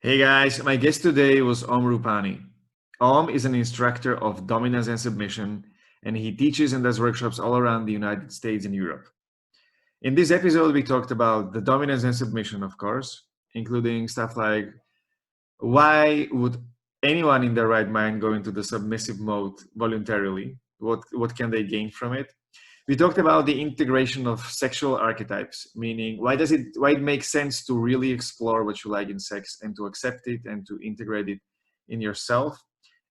Hey guys, my guest today was Rupani. Is an instructor of dominance and submission, and he teaches and does workshops all around the United States and Europe. In this episode, we talked about the dominance and submission, of course, including stuff like why would anyone in their right mind go into the submissive mode voluntarily? What can they gain from it? We talked about the integration of sexual archetypes, meaning why it makes sense to really explore what you like in sex and to accept it and to integrate it in yourself,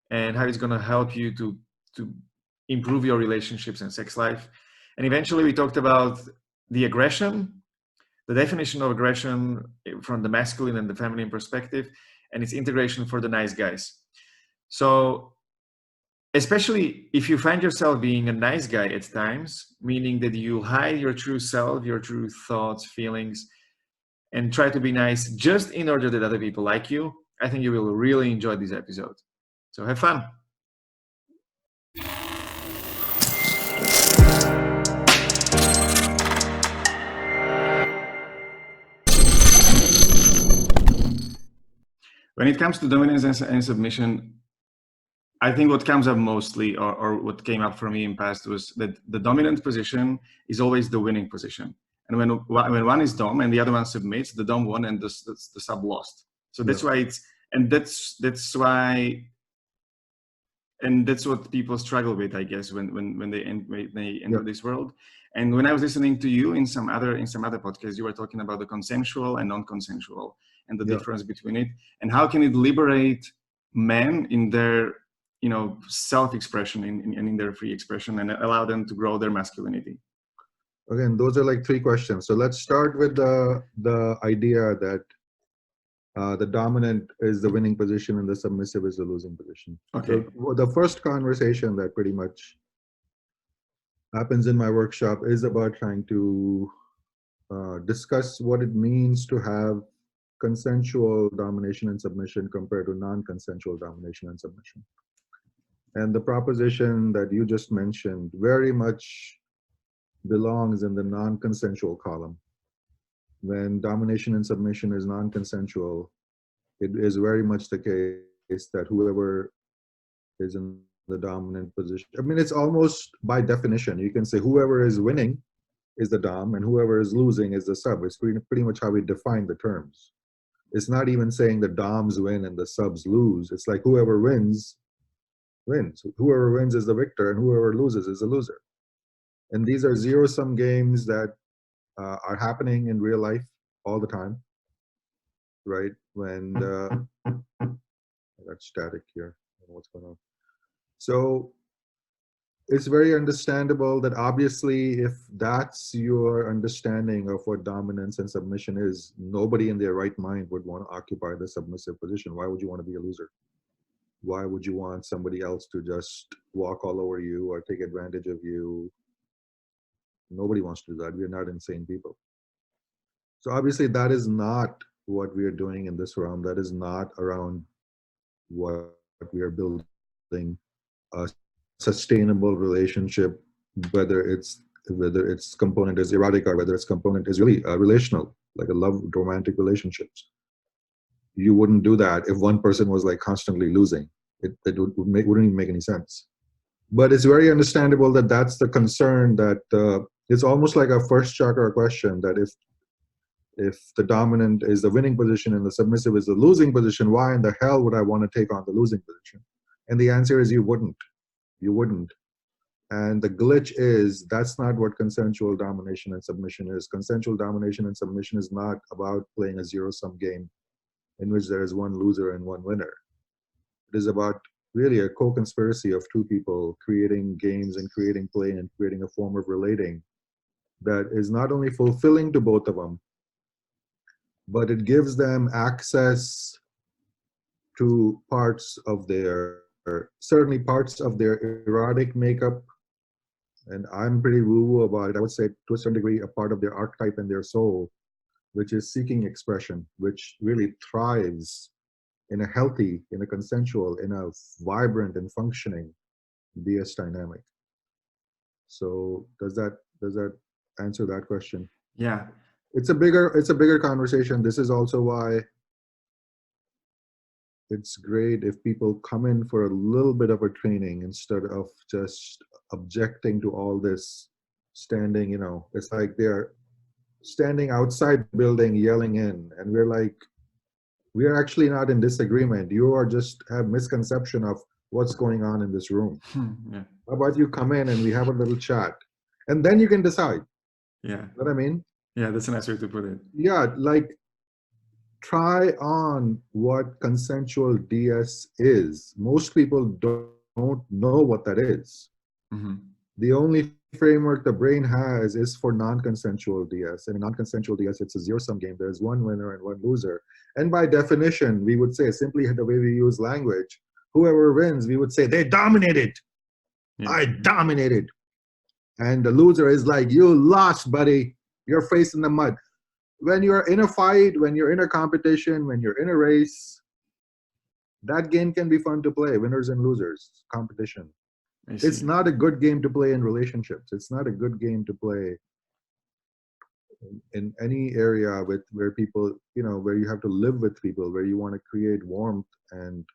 and how it's going to help you to improve your relationships and sex life. And eventually we talked about the aggression, the definition of aggression from the masculine and the feminine perspective, and its integration for the nice guys. So especially if you find yourself being a nice guy at times, meaning that you hide your true self, your true thoughts, feelings, and try to be nice just in order that other people like you, I think you will really enjoy this episode. So have fun. When it comes to dominance and submission, I think what comes up mostly, or what came up for me in past, was that the dominant position is always the winning position. And when one is dom and the other one submits, the dom won and the sub lost. So that's why that's why, and that's what people struggle with, I guess, when they enter this world. And when I was listening to you in some other podcasts, you were talking about the consensual and non-consensual and the difference between it, and how can it liberate men in their self-expression and in their free expression, and allow them to grow their masculinity. Again, those are like three questions. So let's start with the idea that the dominant is the winning position and the submissive is the losing position. Okay. So the first conversation that pretty much happens in my workshop is about trying to discuss what it means to have consensual domination and submission compared to non-consensual domination and submission. And the proposition that you just mentioned very much belongs in the non-consensual column. When domination and submission is non-consensual, it is very much the case that whoever is in the dominant position, I mean, it's almost by definition, you can say whoever is winning is the dom and whoever is losing is the sub. It's pretty much how we define the terms. It's not even saying the doms win and the subs lose. It's like whoever wins, wins. Whoever wins is the victor and whoever loses is the loser. And these are zero-sum games that are happening in real life all the time, right? When I got static here. I don't know what's going on. So it's very understandable that obviously if that's your understanding of what dominance and submission is, nobody in their right mind would want to occupy the submissive position. Why would you want to be a loser? Why would you want somebody else to just walk all over you or take advantage of you? Nobody wants to do that. We're not insane people. So obviously that is not what we are doing in this realm. That is not around what we are building a sustainable relationship, whether its component is erotic or whether its component is really relational, like a love, romantic relationships. You wouldn't do that if one person was like constantly losing. It wouldn't even make any sense. But it's very understandable that that's the concern, that it's almost like a first chakra question, that if the dominant is the winning position and the submissive is the losing position, why in the hell would I want to take on the losing position? And the answer is you wouldn't. You wouldn't. And the glitch is that's not what consensual domination and submission is. Consensual domination and submission is not about playing a zero-sum game in which there is one loser and one winner. It is about really a co-conspiracy of two people creating games and creating play and creating a form of relating that is not only fulfilling to both of them, but it gives them access to parts of their, certainly parts of their erotic makeup. And I'm pretty woo-woo about it. I would say to a certain degree, a part of their archetype and their soul, which is seeking expression, which really thrives in a healthy, in a consensual, in a vibrant and functioning DS dynamic. So does that answer that question? Yeah. It's a bigger conversation. This is also why it's great if people come in for a little bit of a training instead of just objecting to all this standing, it's like they're standing outside the building yelling in, and we're like, we are actually not in disagreement. You are just have misconception of what's going on in this room. Yeah. How about you come in and we have a little chat, and then you can decide. Yeah. You know what I mean? Yeah, that's a nice way to put it. Yeah, like try on what consensual DS is. Most people don't know what that is. Mm-hmm. The only framework the brain has is for non-consensual DS. And in non-consensual DS, it's a zero-sum game. There's one winner and one loser. And by definition, we would say, simply the way we use language, whoever wins, we would say, they dominated. Yeah. I dominated. And the loser is like, you lost, buddy. Your face in the mud. When you're in a fight, when you're in a competition, when you're in a race, that game can be fun to play, winners and losers, competition. It's not a good game to play in relationships. It's not a good game to play in any area where people, where you have to live with people, where you want to create warmth and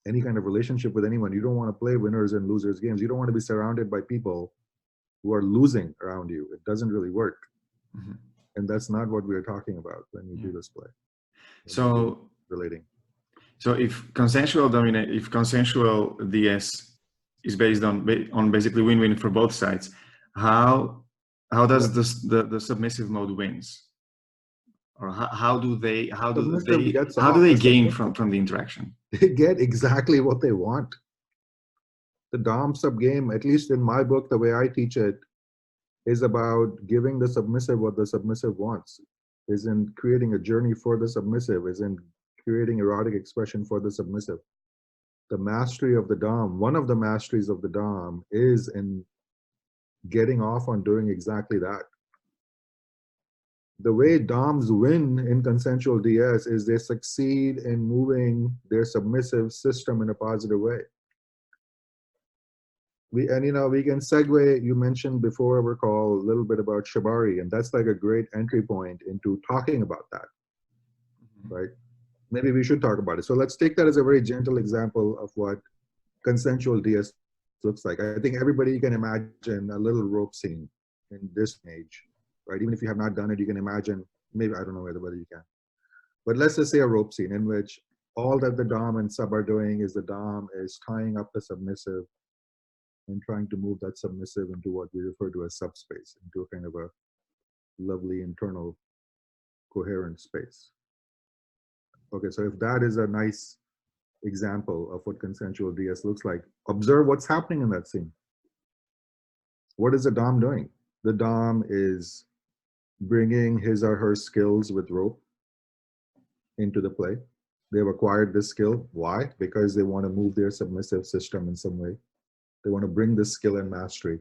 any kind of relationship with anyone. You don't want to play winners and losers games. You don't want to be surrounded by people who are losing around you. It doesn't really work. Mm-hmm. And that's not what we're talking about when we do this play. So relating. So if consensual DS is based on basically win-win for both sides, how does the submissive mode wins? Or how do they gain from the interaction? They get exactly what they want. The Dom sub game, at least in my book, the way I teach it, is about giving the submissive what the submissive wants, isn't creating a journey for the submissive, isn't creating erotic expression for the submissive. The mastery of the Dom, one of the masteries of the Dom is in getting off on doing exactly that. The way Doms win in consensual DS is they succeed in moving their submissive system in a positive way. We can segue, you mentioned before our call a little bit about Shibari, and that's like a great entry point into talking about that, right? Maybe we should talk about it. So let's take that as a very gentle example of what consensual DS looks like. I think everybody can imagine a little rope scene in this age, right? Even if you have not done it, you can imagine, maybe, I don't know whether you can. But let's just say a rope scene in which all that the Dom and sub are doing is the Dom is tying up the submissive and trying to move that submissive into what we refer to as subspace, into a kind of a lovely internal coherent space. Okay, so if that is a nice example of what consensual DS looks like, observe what's happening in that scene. What is the Dom doing? The Dom is bringing his or her skills with rope into the play. They've acquired this skill. Why? Because they want to move their submissive system in some way. They want to bring this skill and mastery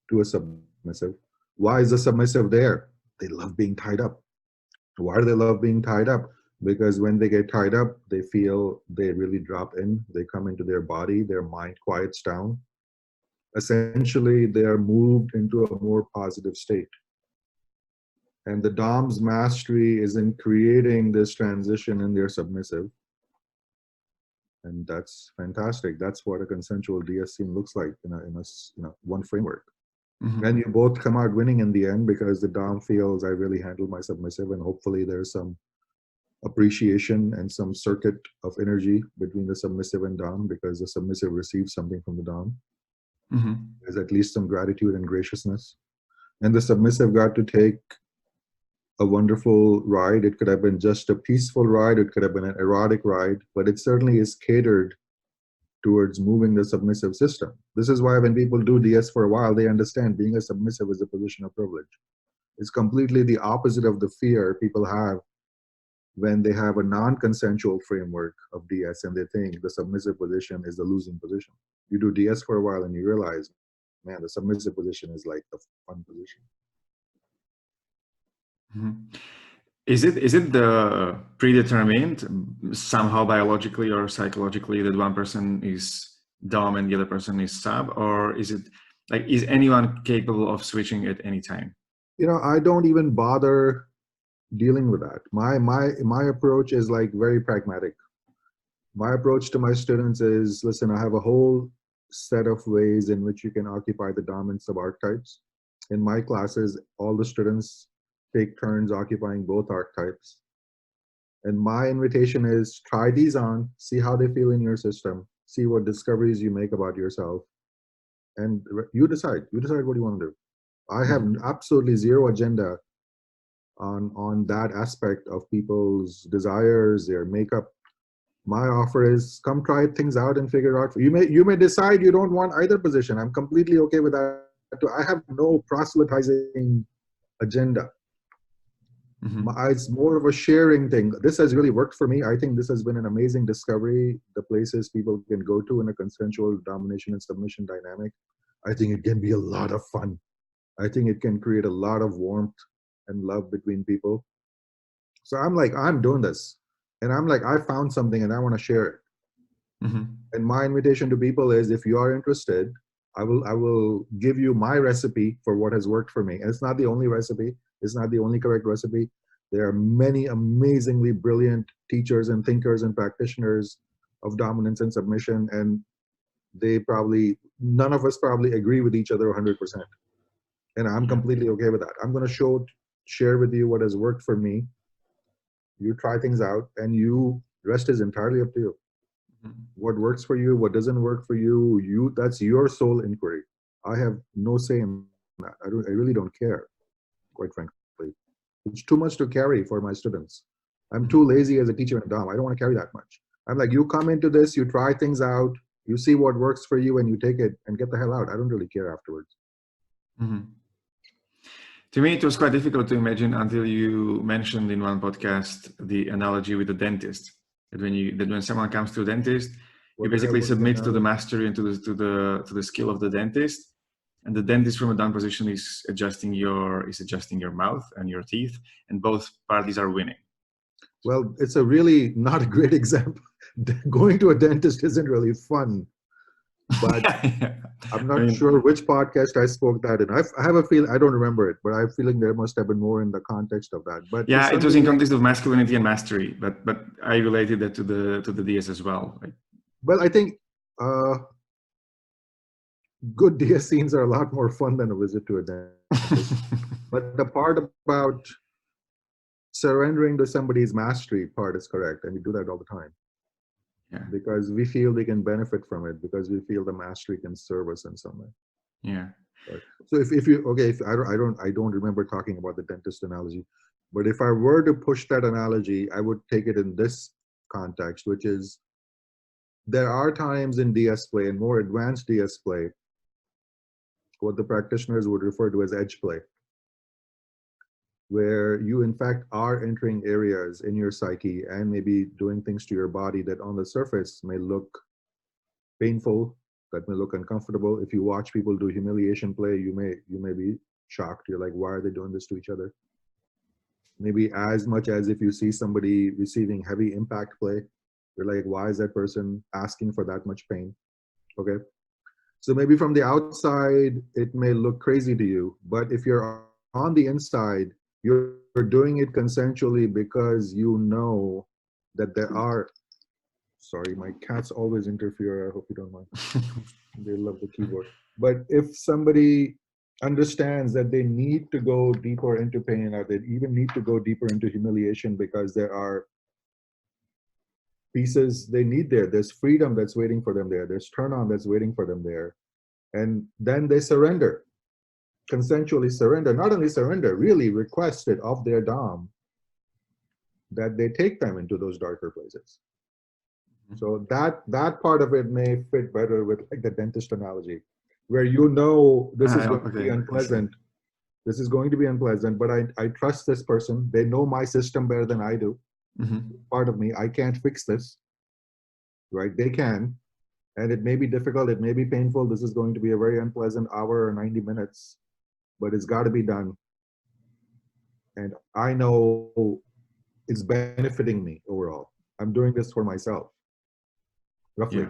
to a submissive. Why is the submissive there? They love being tied up. Why do they love being tied up? Because when they get tied up, they feel they really drop in. They come into their body, their mind quiets down. Essentially, they are moved into a more positive state. And the Dom's mastery is in creating this transition in their submissive. And that's fantastic. That's what a consensual DS scene looks like in a one framework. Mm-hmm. And you both come out winning in the end because the Dom feels I really handled my submissive, and hopefully there's some appreciation and some circuit of energy between the submissive and Dom because the submissive receives something from the Dom. Mm-hmm. There's at least some gratitude and graciousness. And the submissive got to take a wonderful ride. It could have been just a peaceful ride. It could have been an erotic ride, but it certainly is catered towards moving the submissive system. This is why when people do DS for a while, they understand being a submissive is a position of privilege. It's completely the opposite of the fear people have when they have a non-consensual framework of DS and they think the submissive position is the losing position. You do DS for a while and you realize, man, the submissive position is like the fun position. Mm-hmm. Is it the predetermined somehow biologically or psychologically that one person is Dom and the other person is sub, or is it like, is anyone capable of switching at any time? I don't even bother dealing with that. My approach is like very pragmatic. My approach to my students is, listen, I have a whole set of ways in which you can occupy the dominant subarchetypes. In my classes, all the students take turns occupying both archetypes. And my invitation is, try these on, see how they feel in your system, see what discoveries you make about yourself, and you decide. You decide what you want to do. I have absolutely zero agenda on that aspect of people's desires, their makeup. My offer is, come try things out and figure out. You may decide you don't want either position. I'm completely okay with that too. I have no proselytizing agenda. It's more of a sharing thing. This has really worked for me. I think this has been an amazing discovery. The places people can go to in a consensual domination and submission dynamic. I think it can be a lot of fun. I think it can create a lot of warmth and love between people. So I'm like, I'm doing this. And I'm like, I found something and I want to share it. And my invitation to people is, if you are interested, I will give you my recipe for what has worked for me. And it's not the only recipe. It's not the only correct recipe. There are many amazingly brilliant teachers and thinkers and practitioners of dominance and submission. And none of us probably agree with each other 100%. And I'm completely okay with that. I'm going to share with you what has worked for me. You try things out, and rest is entirely up to you. What works for you, what doesn't work for you, that's your sole inquiry. I have no say in that. I really don't care, quite frankly. It's too much to carry for my students. I'm too lazy as a teacher and a dom. I don't want to carry that much. I'm like, you come into this, you try things out, you see what works for you, and you take it and get the hell out. I don't really care afterwards. To me, it was quite difficult to imagine until you mentioned in one podcast the analogy with the dentist. That when someone comes to a dentist, you basically submit to the mastery and to the skill of the dentist, and the dentist from a down position is adjusting your mouth and your teeth, and both parties are winning. Well, it's a really not a great example. Going to a dentist isn't really fun. But I'm not sure which podcast I spoke that in. I have a feeling, I don't remember it, but I have a feeling there must have been more in the context of that. But yeah, it was in context of masculinity and mastery, but I related that to the DS as well. Right? Well, I think good DS scenes are a lot more fun than a visit to a dentist. But the part about surrendering to somebody's mastery part is correct, and we do that all the time. Yeah. Because we feel we can benefit from it, because we feel the mastery can serve us in some way. Yeah. Right. So I don't remember talking about the dentist analogy, but if I were to push that analogy, I would take it in this context, which is, there are times in DS play, and more advanced DS play, what the practitioners would refer to as edge play, where you in fact are entering areas in your psyche and maybe doing things to your body that on the surface may look painful, that may look uncomfortable. If you watch people do humiliation play, you may be shocked. You're like, why are they doing this to each other? Maybe as much as if you see somebody receiving heavy impact play, you're like, why is that person asking for that much pain? Okay. So maybe from the outside, it may look crazy to you, but if you're on the inside, you're doing it consensually because you know that there are, sorry, my cats always interfere. I hope you don't mind. They love the keyboard. But if somebody understands that they need to go deeper into pain, or they even need to go deeper into humiliation because there are pieces they need there, there's freedom that's waiting for them there, there's turn on that's waiting for them there, and then they surrender. Consensually surrender, not only surrender, really request it of their dom that they take them into those darker places. So that part of it may fit better with like the dentist analogy, where you know this is going to be unpleasant. This is going to be unpleasant, but I trust this person. They know my system better than I do. Part of me, I can't fix this, right? They can, and it may be difficult. It may be painful. This is going to be a very unpleasant hour or 90 minutes. But it's got to be done. And I know it's benefiting me overall. I'm doing this for myself, roughly.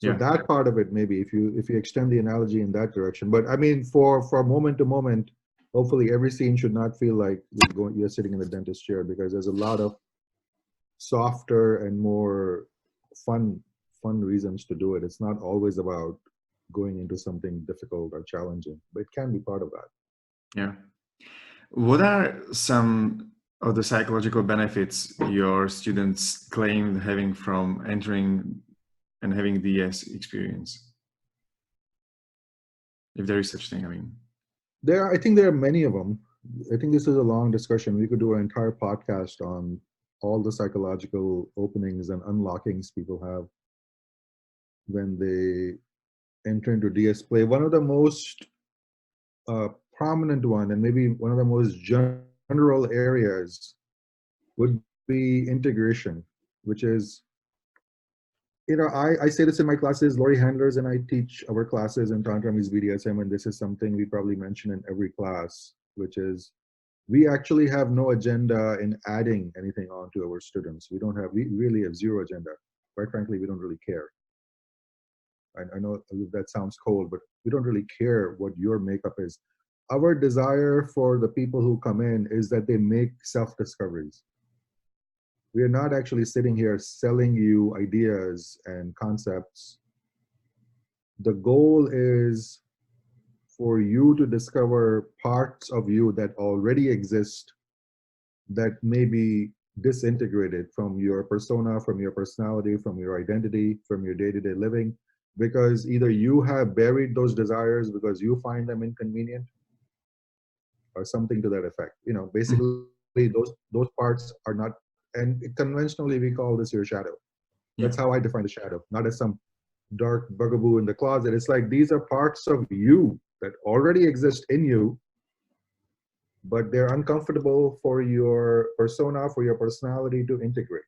Yeah. So that part of it, maybe if you extend the analogy in that direction. But I mean, for moment to moment, hopefully every scene should not feel like you're sitting in the dentist chair, because there's a lot of softer and more fun reasons to do it. It's not always about going into something difficult or challenging, but it can be part of that. Yeah. What are some of the psychological benefits your students claim having from entering and having DS experience? If there is such thing, I mean. I think there are many of them. I think this is a long discussion. We could do an entire podcast on all the psychological openings and unlockings people have when they enter into DS play. One of the most prominent one, and maybe one of the most general areas, would be integration, which is, I say this in my classes, Lori Handlers and I teach our classes in Tantra meets BDSM, and this is something we probably mention in every class, which is we actually have no agenda in adding anything on to our students. We really have zero agenda. Quite frankly, we don't really care. I know that sounds cold, but we don't really care what your makeup is. Our desire for the people who come in is that they make self-discoveries. We are not actually sitting here selling you ideas and concepts. The goal is for you to discover parts of you that already exist that may be disintegrated from your persona, from your personality, from your identity, from your day-to-day living, because either you have buried those desires because you find them inconvenient or something to that effect. Basically those parts are not, and conventionally we call this your shadow. That's how I define the shadow, not as some dark bugaboo in the closet. It's like these are parts of you that already exist in you, but they're uncomfortable for your persona, for your personality to integrate,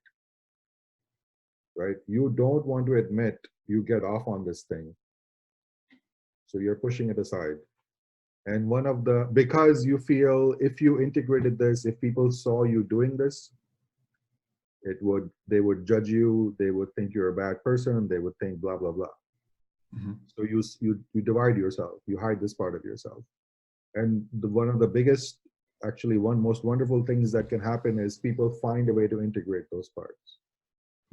right? You don't want to admit you get off on this thing, so you're pushing it aside. And because you feel if you integrated this, if people saw you doing this, they would judge you, they would think you're a bad person, they would think blah, blah, blah. Mm-hmm. So you divide yourself, you hide this part of yourself. And one of the biggest, actually one most wonderful things that can happen is people find a way to integrate those parts.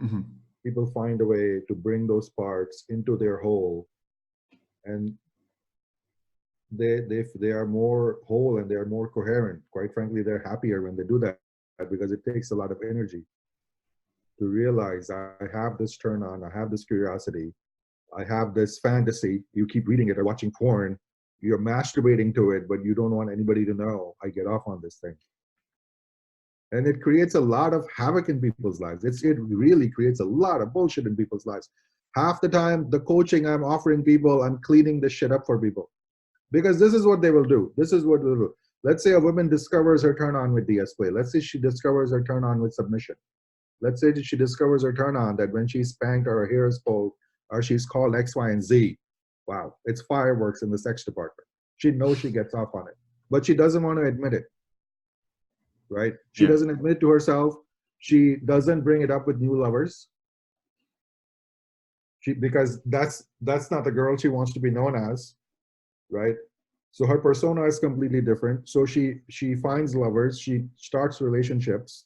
Mm-hmm. People find a way to bring those parts into their whole, and they are more whole and they're more coherent. Quite frankly, they're happier when they do that, because it takes a lot of energy to realize I have this turn on, I have this curiosity, I have this fantasy. You keep reading it or watching porn, you're masturbating to it, but you don't want anybody to know I get off on this thing. And it creates a lot of havoc in people's lives. It really creates a lot of bullshit in people's lives. Half the time, the coaching I'm offering people, I'm cleaning this shit up for people. Because this is what they will do. This is what they'll do. Let's say a woman discovers her turn on with DS play. Let's say she discovers her turn on with submission. Let's say that she discovers her turn on that when she's spanked or her hair is pulled or she's called X, Y, and Z. Wow, it's fireworks in the sex department. She knows she gets off on it, but she doesn't want to admit it, right? She doesn't admit it to herself. She doesn't bring it up with new lovers. Because that's not the girl she wants to be known as, right? So her persona is completely different. So she finds lovers, she starts relationships,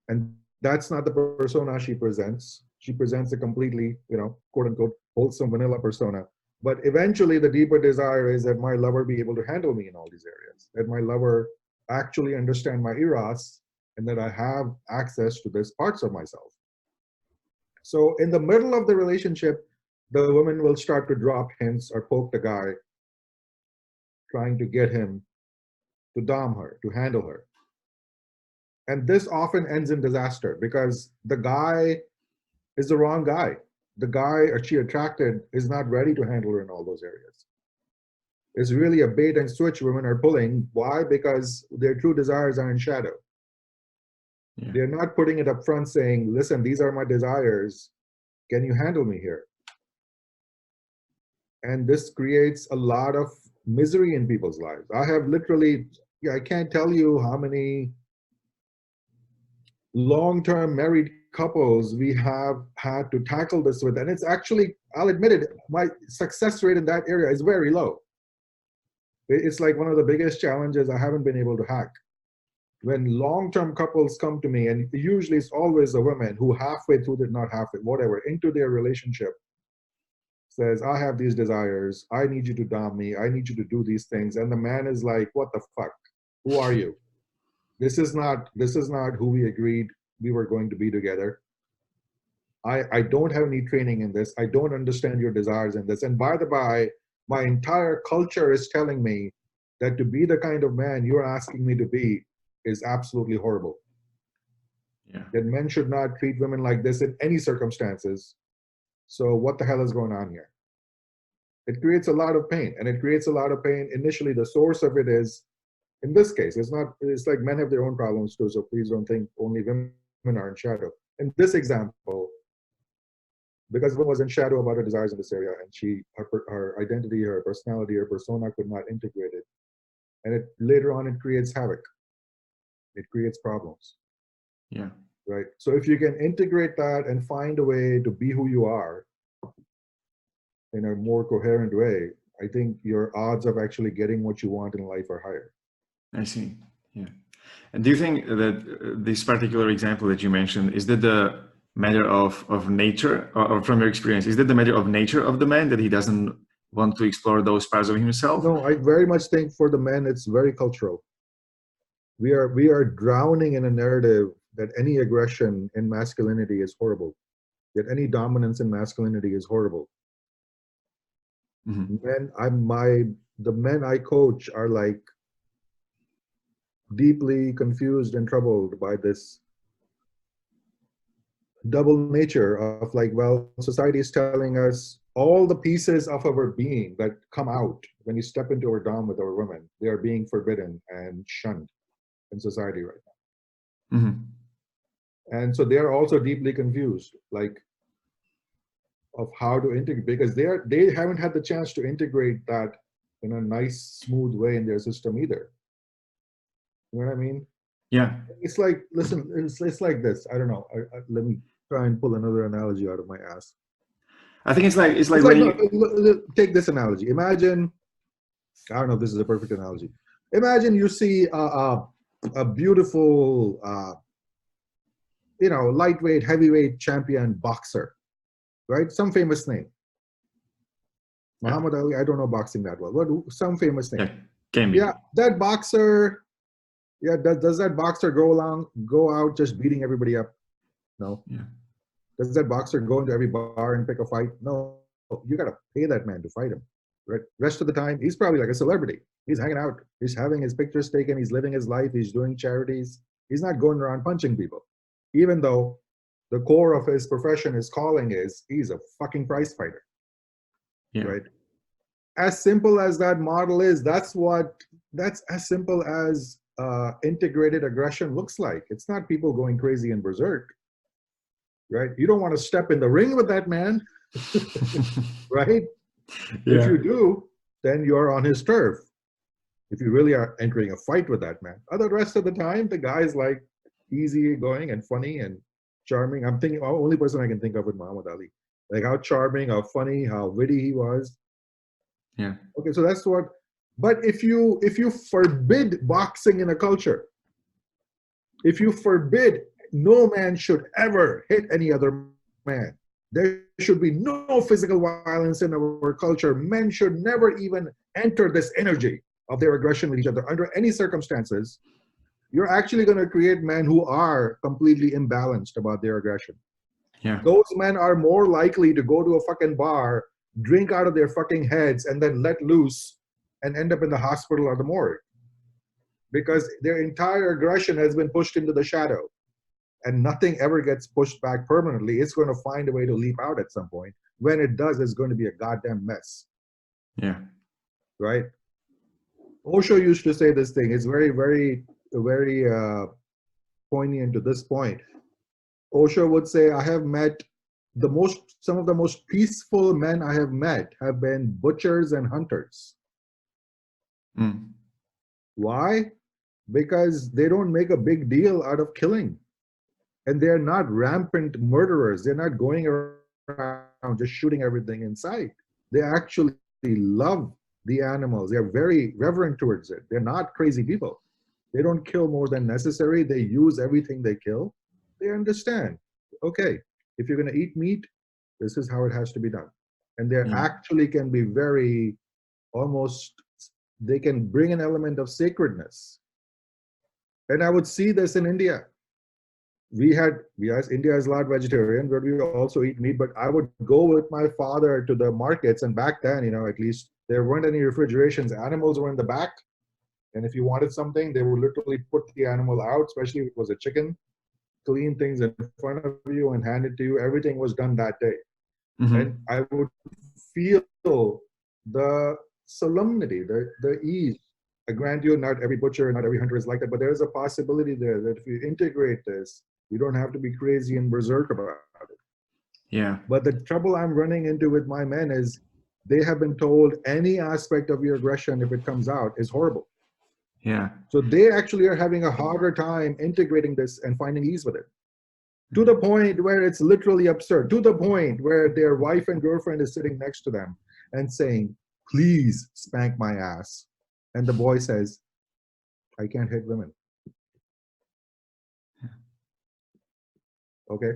and that's not the persona she presents. She presents a completely, quote unquote, wholesome vanilla persona. But eventually the deeper desire is that my lover be able to handle me in all these areas, that my lover actually understand my eros, and that I have access to these parts of myself. So in the middle of the relationship, the woman will start to drop hints or poke the guy, trying to get him to dom her, to handle her. And this often ends in disaster because the guy is the wrong guy. The guy or she attracted is not ready to handle her in all those areas. It's really a bait and switch women are pulling. Why? Because their true desires are in shadow. Yeah. They're not putting it up front saying, listen, these are my desires. Can you handle me here? And this creates a lot of misery in people's lives. I have literally, I can't tell you how many long-term married couples we have had to tackle this with. And it's actually, I'll admit it, my success rate in that area is very low. It's like one of the biggest challenges I haven't been able to hack. When long-term couples come to me, and usually it's always a woman who halfway through, not halfway, whatever, into their relationship, says, I have these desires, I need you to dom me, I need you to do these things. And the man is like, what the fuck? Who are you? This is not who we agreed we were going to be together. I don't have any training in this. I don't understand your desires in this. And by the by, my entire culture is telling me that to be the kind of man you're asking me to be is absolutely horrible. Yeah. That men should not treat women like this in any circumstances. So what the hell is going on here? It creates a lot of pain, and it creates a lot of pain. Initially, the source of it is, in this case, it's like men have their own problems too, so please don't think only women are in shadow. In this example, because woman was in shadow about her desires in this area, and her identity, her personality, her persona could not integrate it. And later on, it creates havoc. It creates problems. Yeah. Right? So if you can integrate that and find a way to be who you are in a more coherent way, I think your odds of actually getting what you want in life are higher. I see. Yeah. And do you think that this particular example that you mentioned, is that the matter of nature, or from your experience, is that the matter of nature of the man that he doesn't want to explore those parts of himself? No, I very much think for the men, it's very cultural. We are drowning in a narrative that any aggression in masculinity is horrible, that any dominance in masculinity is horrible. Mm-hmm. The men I coach are like deeply confused and troubled by this double nature of like, well, society is telling us all the pieces of our being that come out when you step into our dom with our women, they are being forbidden and shunned in society right now. Mm-hmm. And so they're also deeply confused, like, of how to integrate, because they haven't had the chance to integrate that in a nice, smooth way in their system either. You know what I mean? Yeah. It's like, listen, it's like this. I don't know. Let me try and pull another analogy out of my ass. I think it's like when you take this analogy. Imagine, I don't know if this is a perfect analogy. Imagine you see a beautiful, lightweight, heavyweight champion boxer, right? Some famous name. Muhammad Ali, I don't know boxing that well, but some famous name. Yeah, that boxer, does that boxer go out just beating everybody up? No. Yeah. Does that boxer go into every bar and pick a fight? No. You got to pay that man to fight him. Right? Rest of the time, he's probably like a celebrity. He's hanging out. He's having his pictures taken. He's living his life. He's doing charities. He's not going around punching people. Even though the core of his profession, his calling is, he's a fucking prize fighter. Yeah. Right? As simple as that model is, that's as simple as integrated aggression looks like. It's not people going crazy and berserk. Right? You don't want to step in the ring with that man. Right? Yeah. If you do, then you're on his turf. If you really are entering a fight with that man. The rest of the time, the guy's like easy going and funny and charming. I'm thinking, the only person I can think of with Muhammad Ali. Like how charming, how funny, how witty he was. Yeah. Okay, so that's what. But if you forbid boxing in a culture, if you forbid no man should ever hit any other man, there should be no physical violence in our culture. Men should never even enter this energy of their aggression with each other under any circumstances. You're actually going to create men who are completely imbalanced about their aggression. Yeah. Those men are more likely to go to a fucking bar, drink out of their fucking heads, and then let loose and end up in the hospital or the morgue. Because their entire aggression has been pushed into the shadow. And nothing ever gets pushed back permanently. It's going to find a way to leap out at some point. When it does, it's going to be a goddamn mess. Yeah. Right? Osho used to say this thing. It's very, very, very poignant to this point. Osho would say, I have met some of the most peaceful men I have met have been butchers and hunters. Mm. Why? Because they don't make a big deal out of killing. And they're not rampant murderers. They're not going around just shooting everything in sight. They actually love the animals. They're very reverent towards it. They're not crazy people. They don't kill more than necessary. They use everything they kill. They understand, okay, if you're going to eat meat, this is how it has to be done. And they Yeah. actually can be very, almost, they can bring an element of sacredness. And I would see this in India. India is a lot vegetarian, but we also eat meat. But I would go with my father to the markets, and back then, at least there weren't any refrigerations. Animals were in the back, and if you wanted something, they would literally put the animal out, especially if it was a chicken, clean things in front of you and hand it to you. Everything was done that day. Mm-hmm. And I would feel the solemnity, the ease. I grant you, not every butcher, not every hunter is like that, but there is a possibility there that if you integrate this, you don't have to be crazy and berserk about it. Yeah. But the trouble I'm running into with my men is they have been told any aspect of your aggression, if it comes out, is horrible. Yeah. So they actually are having a harder time integrating this and finding ease with it. To the point where it's literally absurd, to the point where their wife and girlfriend is sitting next to them and saying, please spank my ass. And the boy says, I can't hit women. Okay.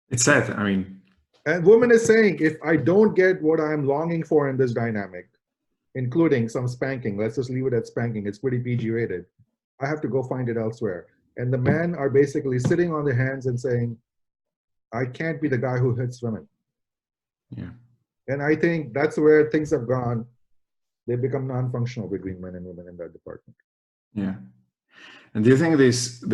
It's sad. I mean, and woman is saying, if I don't get what I'm longing for in this dynamic, including some spanking, let's just leave it at spanking, it's pretty PG rated, I have to go find it elsewhere. And the men are basically sitting on their hands and saying, I can't be the guy who hits women. Yeah. And I think that's where things have gone. They become non-functional between men and women in that department. Yeah. And do you think this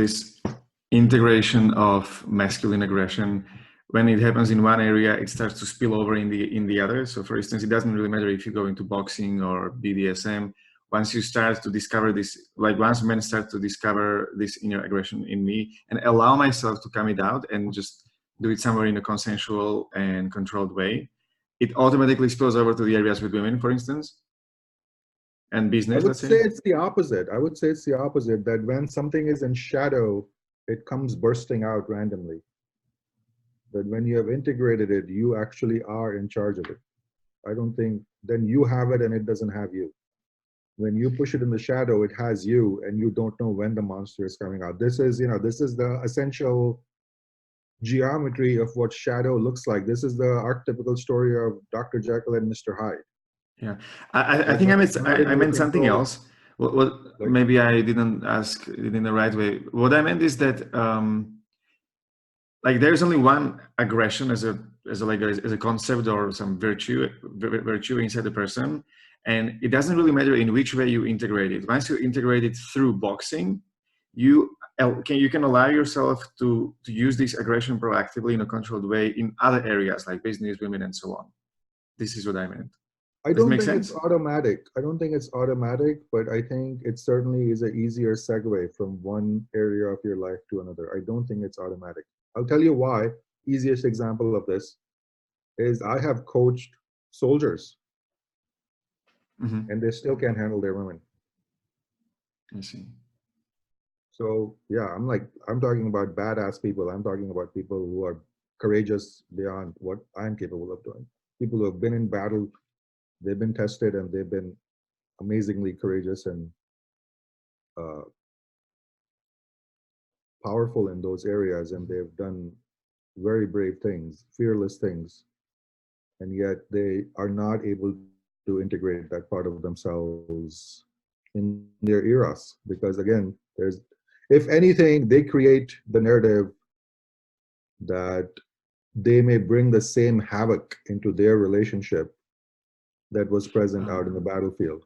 integration of masculine aggression, when it happens in one area, it starts to spill over in the other? So for instance, it doesn't really matter if you go into boxing or BDSM. Once you start to discover this, like once men start to discover this inner aggression in me and allow myself to come it out and just do it somewhere in a consensual and controlled way, it automatically spills over to the areas with women, for instance, and business, let's say. It's the opposite. I would say it's the opposite, that when something is in shadow, it comes bursting out randomly. That when you have integrated it, you actually are in charge of it. I don't think, then you have it and it doesn't have you. When you push it in the shadow, it has you, and you don't know when the monster is coming out. This is the essential geometry of what shadow looks like. This is the archetypical story of Dr. Jekyll and Mr. Hyde. Yeah, I think I meant something else. What Like, maybe I didn't ask it in the right way. What I meant is that like there's only one aggression as a concept or some virtue inside the person, and it doesn't really matter in which way you integrate it. Once you integrate it through boxing, you can allow yourself to use this aggression proactively in a controlled way in other areas like business, women, and so on. This is what I meant. I don't think it's automatic. I don't think it's automatic, but I think it certainly is an easier segue from one area of your life to another. I don't think it's automatic. I'll tell you why. Easiest example of this is I have coached soldiers, and they still can't handle their women. I see. So yeah, I'm talking about badass people. I'm talking about people who are courageous beyond what I'm capable of doing. People who have been in battle, they've been tested, and they've been amazingly courageous and powerful in those areas, and they've done very brave things, fearless things, and yet they are not able to integrate that part of themselves in their eros, because again, if anything, they create the narrative that they may bring the same havoc into their relationship that was present out in the battlefield.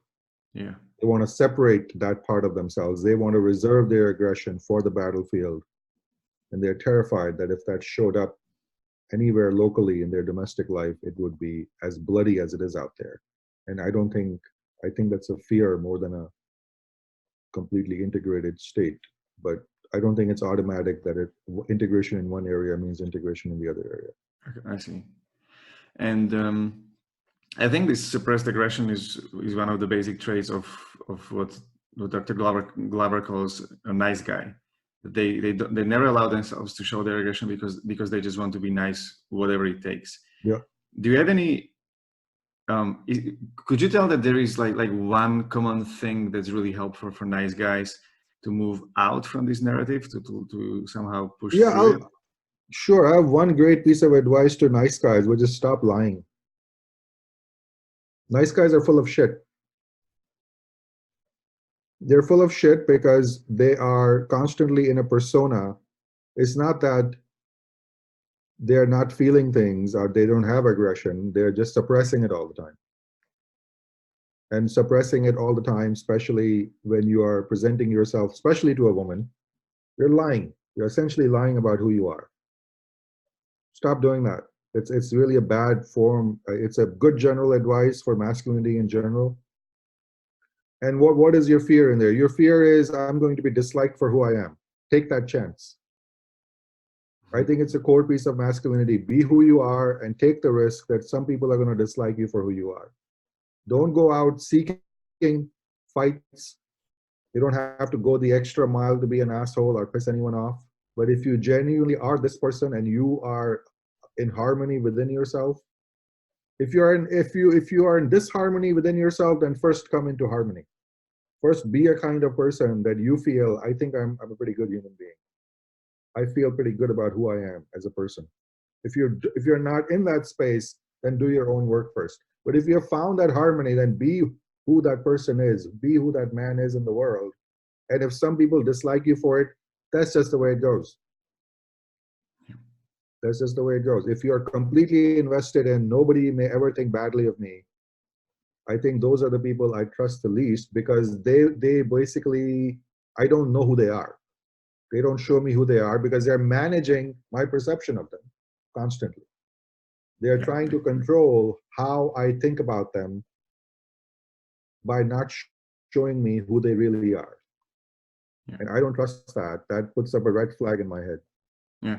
Yeah. They want to separate that part of themselves. They want to reserve their aggression for the battlefield. And they're terrified that if that showed up anywhere locally in their domestic life, it would be as bloody as it is out there. And I think that's a fear more than a completely integrated state. But I don't think it's automatic that integration in one area means integration in the other area. Okay, I see. And I think this suppressed aggression is one of the basic traits of what Dr. Glover calls a nice guy. They never allow themselves to show their aggression because they just want to be nice, whatever it takes. Yeah. Do you have any? Could you tell that there is like one common thing that's really helpful for nice guys move out from this narrative, to somehow push Yeah, through it? Sure. I have one great piece of advice to nice guys, which is stop lying. Nice guys are full of shit. They're full of shit because they are constantly in a persona. It's not that they're not feeling things or they don't have aggression. They're just suppressing it all the time. And suppressing it all the time, especially when you are presenting yourself, especially to a woman, you're lying. You're essentially lying about who you are. Stop doing that. It's really a bad form. It's a good general advice for masculinity in general. And what is your fear in there? Your fear is, I'm going to be disliked for who I am. Take that chance. I think it's a core piece of masculinity. Be who you are and take the risk that some people are going to dislike you for who you are. Don't go out seeking fights. You don't have to go the extra mile to be an asshole or piss anyone off. But if you genuinely are this person and you are in harmony within yourself, if you are in disharmony within yourself, then first come into harmony. First, be a kind of person that you feel, I think I'm a pretty good human being. I feel pretty good about who I am as a person. If you're not in that space, then do your own work first. But if you have found that harmony, then be who that person is, be who that man is in the world. And if some people dislike you for it, that's just the way it goes. That's just the way it goes. If you're completely invested in nobody may ever think badly of me, I think those are the people I trust the least because they basically, I don't know who they are. They don't show me who they are because they're managing my perception of them constantly. They're trying to control how I think about them by not showing me who they really are. Yeah. And I don't trust that. That puts up a red flag in my head. Yeah.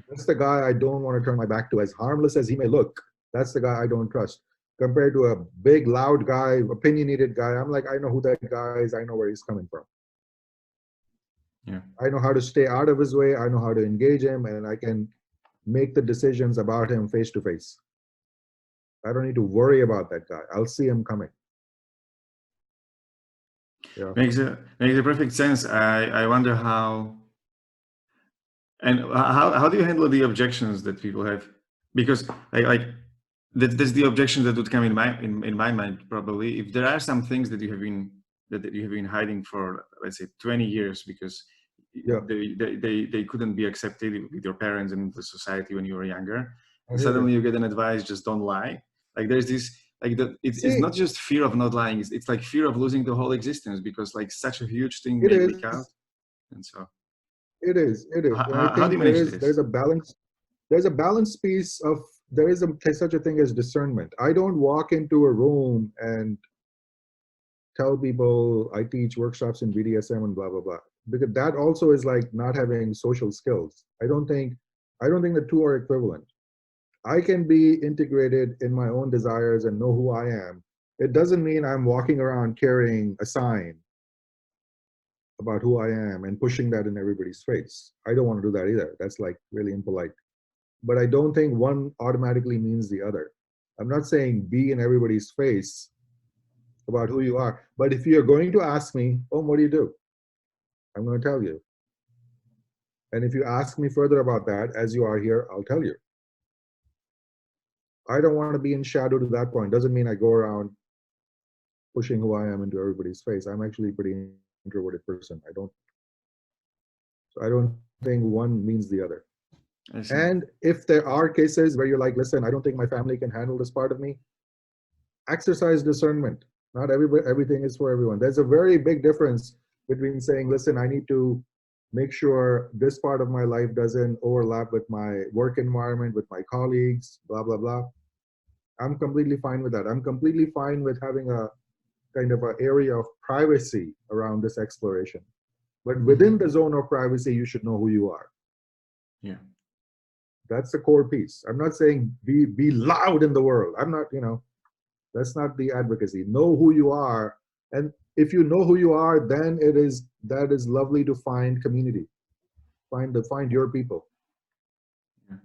That's the guy I don't want to turn my back to. As harmless as he may look, that's the guy I don't trust. Compared to a big, loud guy, opinionated guy, I'm like, I know who that guy is. I know where he's coming from. Yeah. I know how to stay out of his way. I know how to engage him, and I can make the decisions about him face to face. I don't need to worry about that guy. I'll see him coming. Yeah. Makes a perfect sense. I wonder how do you handle the objections that people have? Because that's the objection that would come in my mind probably. If there are some things that you have been hiding for, let's say, 20 years because they couldn't be accepted with your parents and the society when you were younger, and suddenly you get an advice, just don't lie. Like there's this, like it's not just fear of not lying, it's like fear of losing the whole existence because like such a huge thing may leak out. And so it is. And I how do think you manage this? there's a balance piece of, there is such a thing as discernment. I don't walk into a room and tell people I teach workshops in BDSM and blah, blah, blah. Because that also is like not having social skills. I don't think the two are equivalent. I can be integrated in my own desires and know who I am. It doesn't mean I'm walking around carrying a sign about who I am and pushing that in everybody's face. I don't want to do that either. That's like really impolite. But I don't think one automatically means the other. I'm not saying be in everybody's face about who you are. But if you're going to ask me, oh, what do you do? I'm going to tell you. And if you ask me further about that, as you are here, I'll tell you. I don't want to be in shadow to that point. Doesn't mean I go around pushing who I am into everybody's face. I'm actually a pretty introverted person. I don't think one means the other. And if there are cases where you're like, listen, I don't think my family can handle this part of me, exercise discernment. Not everything is for everyone. There's a very big difference between saying, listen, I need to make sure this part of my life doesn't overlap with my work environment, with my colleagues, blah, blah, blah. I'm completely fine with that. I'm completely fine with having a kind of an area of privacy around this exploration. But within the zone of privacy, you should know who you are. Yeah. That's the core piece. I'm not saying be loud in the world. I'm not, that's not the advocacy. Know who you are. And if you know who you are, then that is lovely to find community. Find your people. Yeah.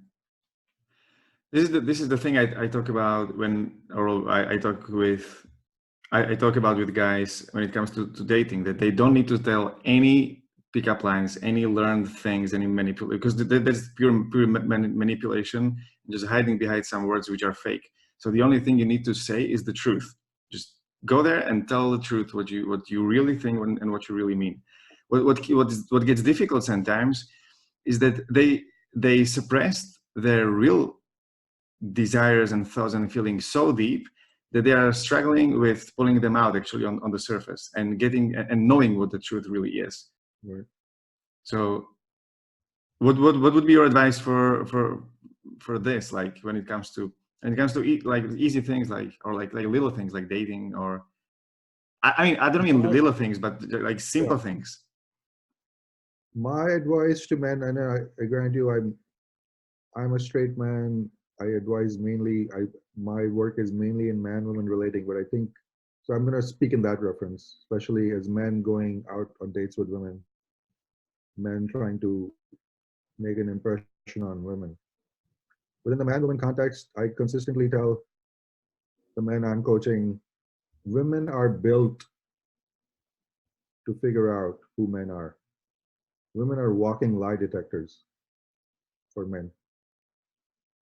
This is the thing I talk about I talk with I talk about with guys when it comes to dating, that they don't need to tell any pickup lines, any learned things, any manipulation, because that's pure manipulation, just hiding behind some words which are fake. So the only thing you need to say is the truth. Just go there and tell the truth, what you really think and what you really mean. What gets difficult sometimes is that they suppressed their real desires and thoughts and feelings so deep that they are struggling with pulling them out actually on the surface and getting and knowing what the truth really is. Right. So what would be your advice for this, like when it comes to like easy things, like or like little things like dating, or I mean I don't mean little things, but like simple things. My advice to men, and I grant you, I'm a straight man. I advise mainly. My work is mainly in man-woman relating, but I think so. I'm going to speak in that reference, especially as men going out on dates with women, men trying to make an impression on women. Within the man-woman context, I consistently tell the men I'm coaching, women are built to figure out who men are. Women are walking lie detectors for men.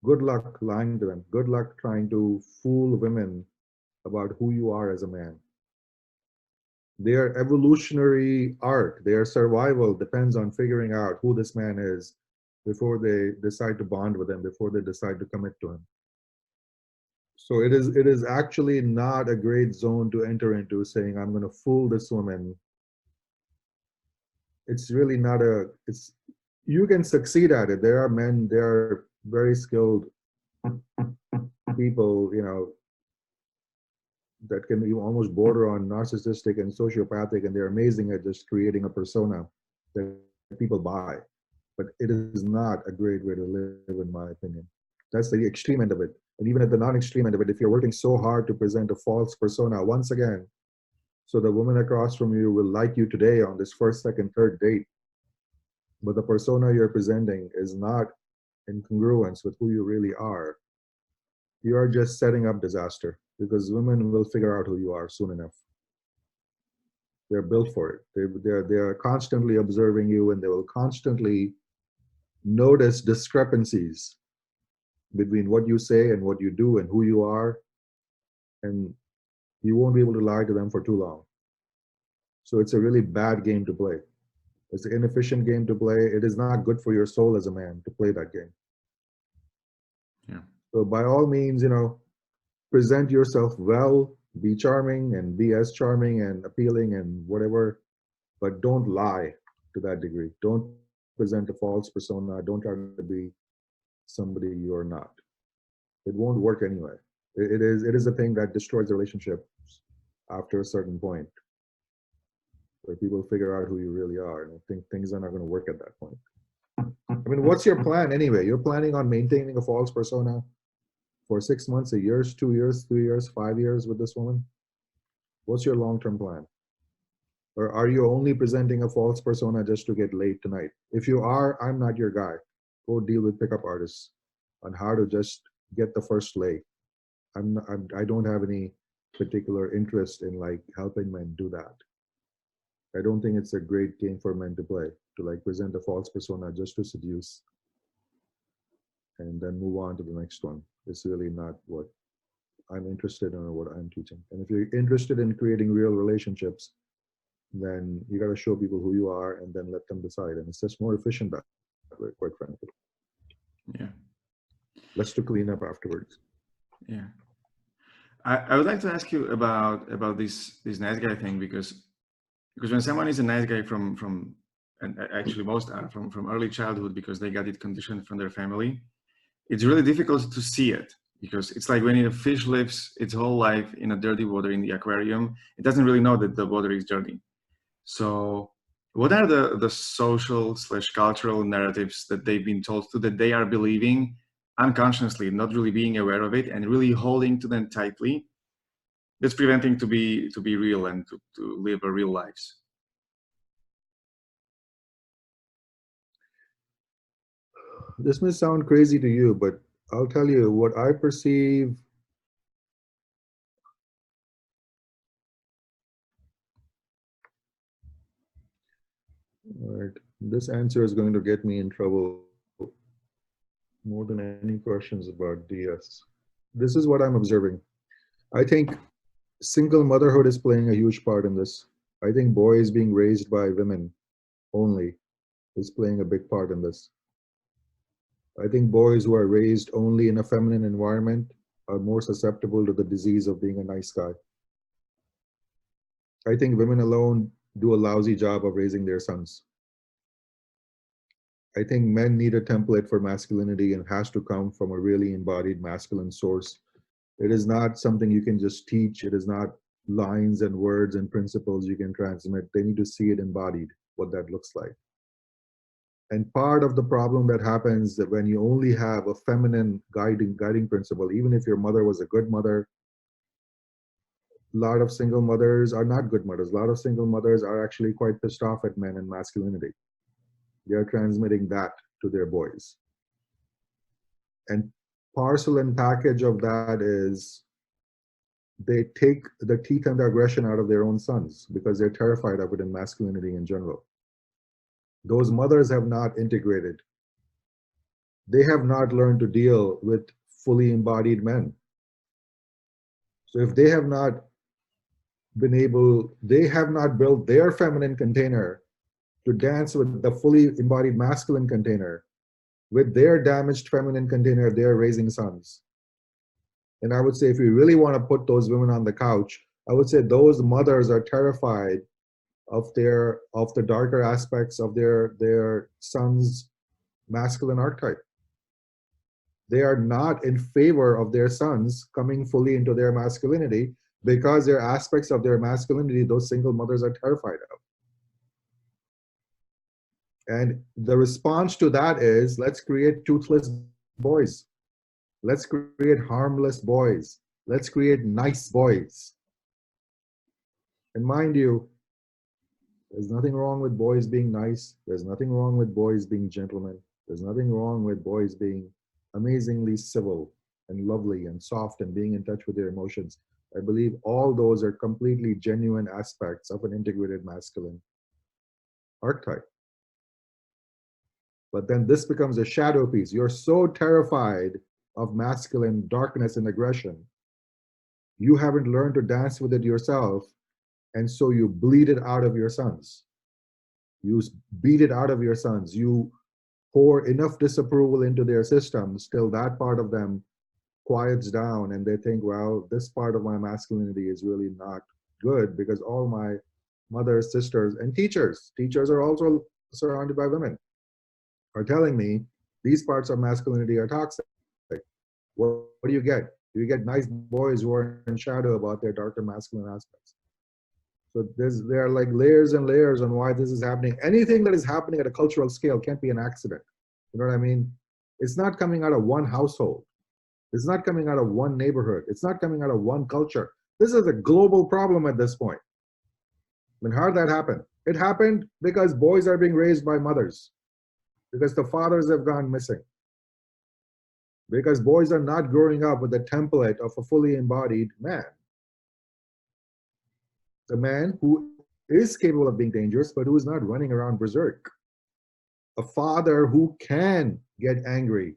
Good luck lying to them. Good luck trying to fool women about who you are as a man. Their evolutionary arc, their survival depends on figuring out who this man is before they decide to bond with him, before they decide to commit to him. So it is actually not a great zone to enter into saying, I'm going to fool this woman. It's really not it's, you can succeed at it. There are men, there are very skilled people, that can you almost border on narcissistic and sociopathic, and they're amazing at just creating a persona that people buy. But it is not a great way to live, in my opinion. That's the extreme end of it. And even at the non-extreme end of it, if you're working so hard to present a false persona, once again, so the woman across from you will like you today on this first, second, third date, but the persona you're presenting is not in congruence with who you really are, you are just setting up disaster, because women will figure out who you are soon enough. They're built for it. They're constantly observing you, and they will constantly notice discrepancies between what you say and what you do and who you are, and you won't be able to lie to them for too long. So it's a really bad game to play. It's an inefficient game to play. It is not good for your soul as a man to play that game. Yeah. So by all means, present yourself well, be charming and be as charming and appealing and whatever, but don't lie to that degree. Don't present a false persona. Don't try to be somebody you're not. It won't work anyway. It is a thing that destroys the relationships after a certain point, where people figure out who you really are, and I think things are not going to work at that point. I mean, what's your plan anyway? You're planning on maintaining a false persona for 6 months, a year, 2 years, 3 years, 5 years with this woman? What's your long-term plan? Or are you only presenting a false persona just to get laid tonight? If you are, I'm not your guy. Go deal with pickup artists on how to just get the first lay. I don't have any particular interest in like helping men do that. I don't think it's a great game for men to play, to like present a false persona just to seduce and then move on to the next one. It's really not what I'm interested in or what I'm teaching. And if you're interested in creating real relationships, then you got to show people who you are and then let them decide. And it's just more efficient that way, quite frankly. Yeah. Less to clean up afterwards. Yeah. I would like to ask you about this nice guy thing, because when someone is a nice guy from and actually most are from early childhood, because they got it conditioned from their family, it's really difficult to see it, because it's like when a fish lives its whole life in a dirty water in the aquarium, it doesn't really know that the water is dirty. So what are the social / cultural narratives that they've been told to, that they are believing unconsciously, not really being aware of it, and really holding to them tightly, that's preventing to be real and to live a real lives? This may sound crazy to you, but I'll tell you what I perceive All right. This answer is going to get me in trouble more than any questions about DS. This is what I'm observing. I think single motherhood is playing a huge part in this. I think boys being raised by women only is playing a big part in this. I think boys who are raised only in a feminine environment are more susceptible to the disease of being a nice guy. I think women alone do a lousy job of raising their sons. I think men need a template for masculinity and has to come from a really embodied masculine source. It is not something you can just teach. It is not lines and words and principles you can transmit. They need to see it embodied, what that looks like. And part of the problem that happens that when you only have a feminine guiding principle, even if your mother was a good mother, a lot of single mothers are not good mothers. A lot of single mothers are actually quite pissed off at men and masculinity. They are transmitting that to their boys. And parcel and package of that is they take the teeth and the aggression out of their own sons because they're terrified of it in masculinity in general. Those mothers have not integrated. They have not learned to deal with fully embodied men. So if they have not been able, they have not built their feminine container to dance with the fully embodied masculine container. With their damaged feminine container, they're raising sons. And I would say if you really want to put those women on the couch, I would say those mothers are terrified of the darker aspects of their son's masculine archetype. They are not in favor of their sons coming fully into their masculinity because there are aspects of their masculinity those single mothers are terrified of. And the response to that is, let's create toothless boys. Let's create harmless boys. Let's create nice boys. And mind you, there's nothing wrong with boys being nice. There's nothing wrong with boys being gentlemen. There's nothing wrong with boys being amazingly civil and lovely and soft and being in touch with their emotions. I believe all those are completely genuine aspects of an integrated masculine archetype. But then this becomes a shadow piece. You're so terrified of masculine darkness and aggression. You haven't learned to dance with it yourself. And so you bleed it out of your sons. You beat it out of your sons. You pour enough disapproval into their systems till that part of them quiets down and they think, well, this part of my masculinity is really not good because all my mothers, sisters, and teachers are also surrounded by women, are telling me these parts of masculinity are toxic. What do you get? You get nice boys who are in shadow about their darker masculine aspects. So there are like layers and layers on why this is happening. Anything that is happening at a cultural scale can't be an accident. You know what I mean? It's not coming out of one household. It's not coming out of one neighborhood. It's not coming out of one culture. This is a global problem at this point. And how did that happen? It happened because boys are being raised by mothers, because the fathers have gone missing, because boys are not growing up with the template of a fully embodied man. A man who is capable of being dangerous, but who is not running around berserk. A father who can get angry.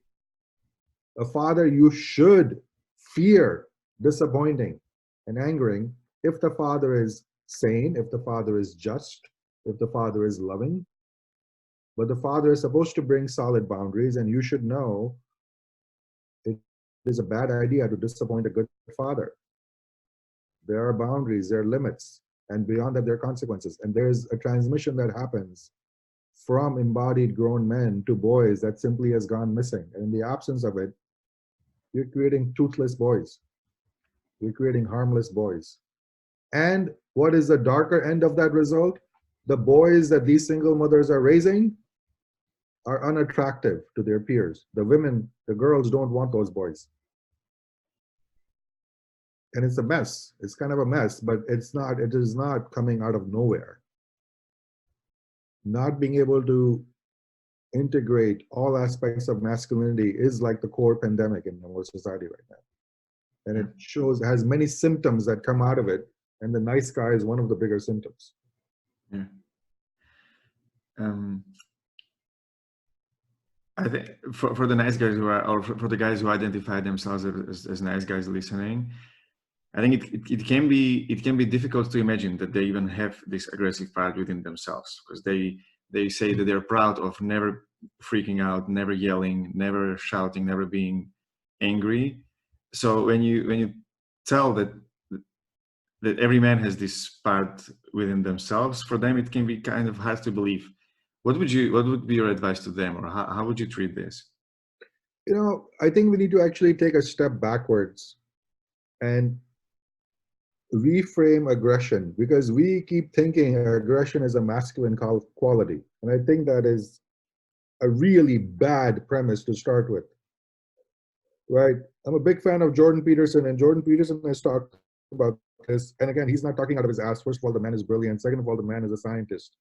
A father you should fear disappointing and angering if the father is sane, if the father is just, if the father is loving. But the father is supposed to bring solid boundaries, and you should know it is a bad idea to disappoint a good father. There are boundaries, there are limits, and beyond that, there are consequences. And there's a transmission that happens from embodied grown men to boys that simply has gone missing. And in the absence of it, you're creating toothless boys. You're creating harmless boys. And what is the darker end of that result? The boys that these single mothers are raising are unattractive to their peers. The women, the girls don't want those boys. And it's a mess. It's kind of a mess, but it is not coming out of nowhere. Not being able to integrate all aspects of masculinity is like the core pandemic in our society right now. And it has many symptoms that come out of it, and the nice guy is one of the bigger symptoms. Yeah. I think for the nice guys who are, or for the guys who identify themselves as nice guys listening, I think it can be difficult to imagine that they even have this aggressive part within themselves, because they say that they're proud of never freaking out, never yelling, never shouting, never being angry. So when you tell that every man has this part within themselves, for them it can be kind of hard to believe. What would be your advice to them, or how would you treat this? I think we need to actually take a step backwards and reframe aggression, because we keep thinking aggression is a masculine quality. And I think that is a really bad premise to start with, right? I'm a big fan of Jordan Peterson, and Jordan Peterson has talked about this. And again, he's not talking out of his ass. First of all, the man is brilliant. Second of all, the man is a scientist.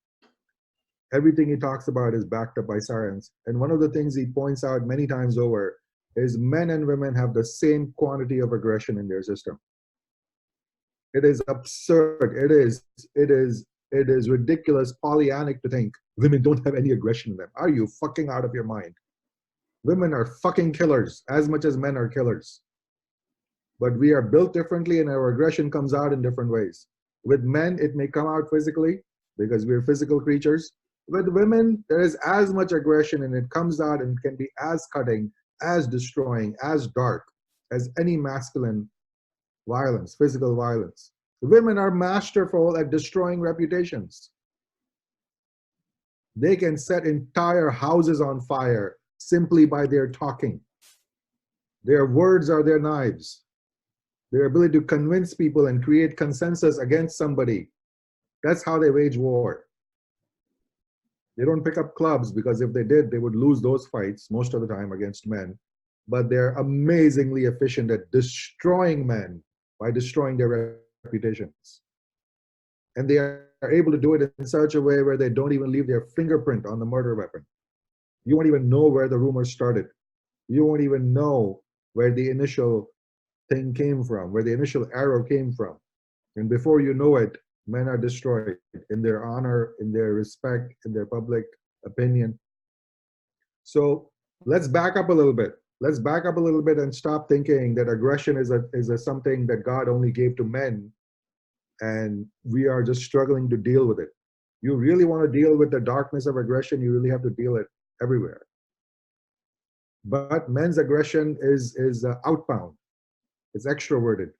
Everything he talks about is backed up by science. And one of the things he points out many times over is men and women have the same quantity of aggression in their system. It is absurd. It is ridiculous, Pollyannic to think women don't have any aggression in them. Are you fucking out of your mind? Women are fucking killers as much as men are killers. But we are built differently, and our aggression comes out in different ways. With men, it may come out physically because we're physical creatures. With women, there is as much aggression, and it comes out and can be as cutting, as destroying, as dark as any masculine violence, physical violence. Women are masterful at destroying reputations. They can set entire houses on fire simply by their talking. Their words are their knives. Their ability to convince people and create consensus against somebody. That's how they wage war. They don't pick up clubs, because if they did, they would lose those fights most of the time against men. But they're amazingly efficient at destroying men by destroying their reputations. And they are able to do it in such a way where they don't even leave their fingerprint on the murder weapon. You won't even know where the rumor started. You won't even know where the initial thing came from, where the initial arrow came from. And before you know it, men are destroyed in their honor, in their respect, in their public opinion. So let's back up a little bit. Let's back up a little bit and stop thinking that aggression is a something that God only gave to men, and we are just struggling to deal with it. You really want to deal with the darkness of aggression, you really have to deal it everywhere. But men's aggression is outbound. It's extroverted.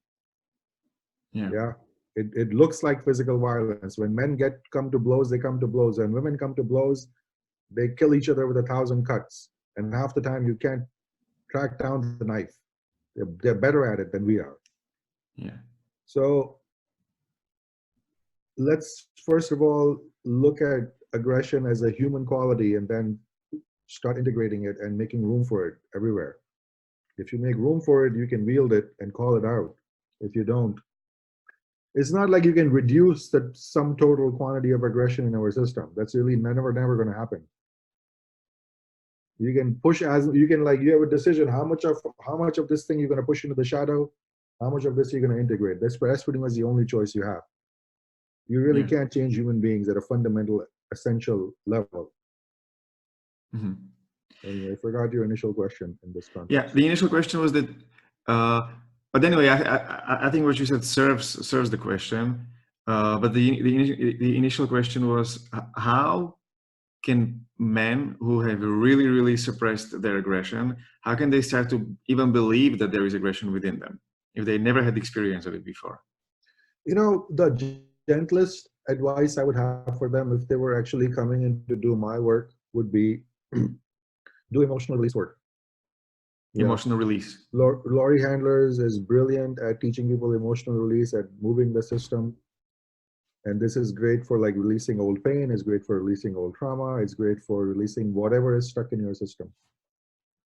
Yeah. It looks like physical violence. When men come to blows, they come to blows. When women come to blows, they kill each other with 1,000 cuts. And half the time you can't track down the knife. They're better at it than we are. Yeah. So let's first of all look at aggression as a human quality, and then start integrating it and making room for it everywhere. If you make room for it, you can wield it and call it out. If you don't, it's not like you can reduce the sum total quantity of aggression in our system. That's really never going to happen. You can push you have a decision how much of this thing you're going to push into the shadow, how much of this you're going to integrate. That's pretty much the only choice you have. You really can't change human beings at a fundamental, essential level. Mm-hmm. Anyway, I forgot your initial question in this context. Yeah, the initial question was that, but anyway, I think what you said serves the question. But the initial question was, how can men who have really, really suppressed their aggression, how can they start to even believe that there is aggression within them if they never had experience of it before? The gentlest advice I would have for them, if they were actually coming in to do my work, would be do emotional release work. Emotional release. Laurie Handlers is brilliant at teaching people emotional release, at moving the system. And this is great for like releasing old pain, it's great for releasing old trauma, it's great for releasing whatever is stuck in your system.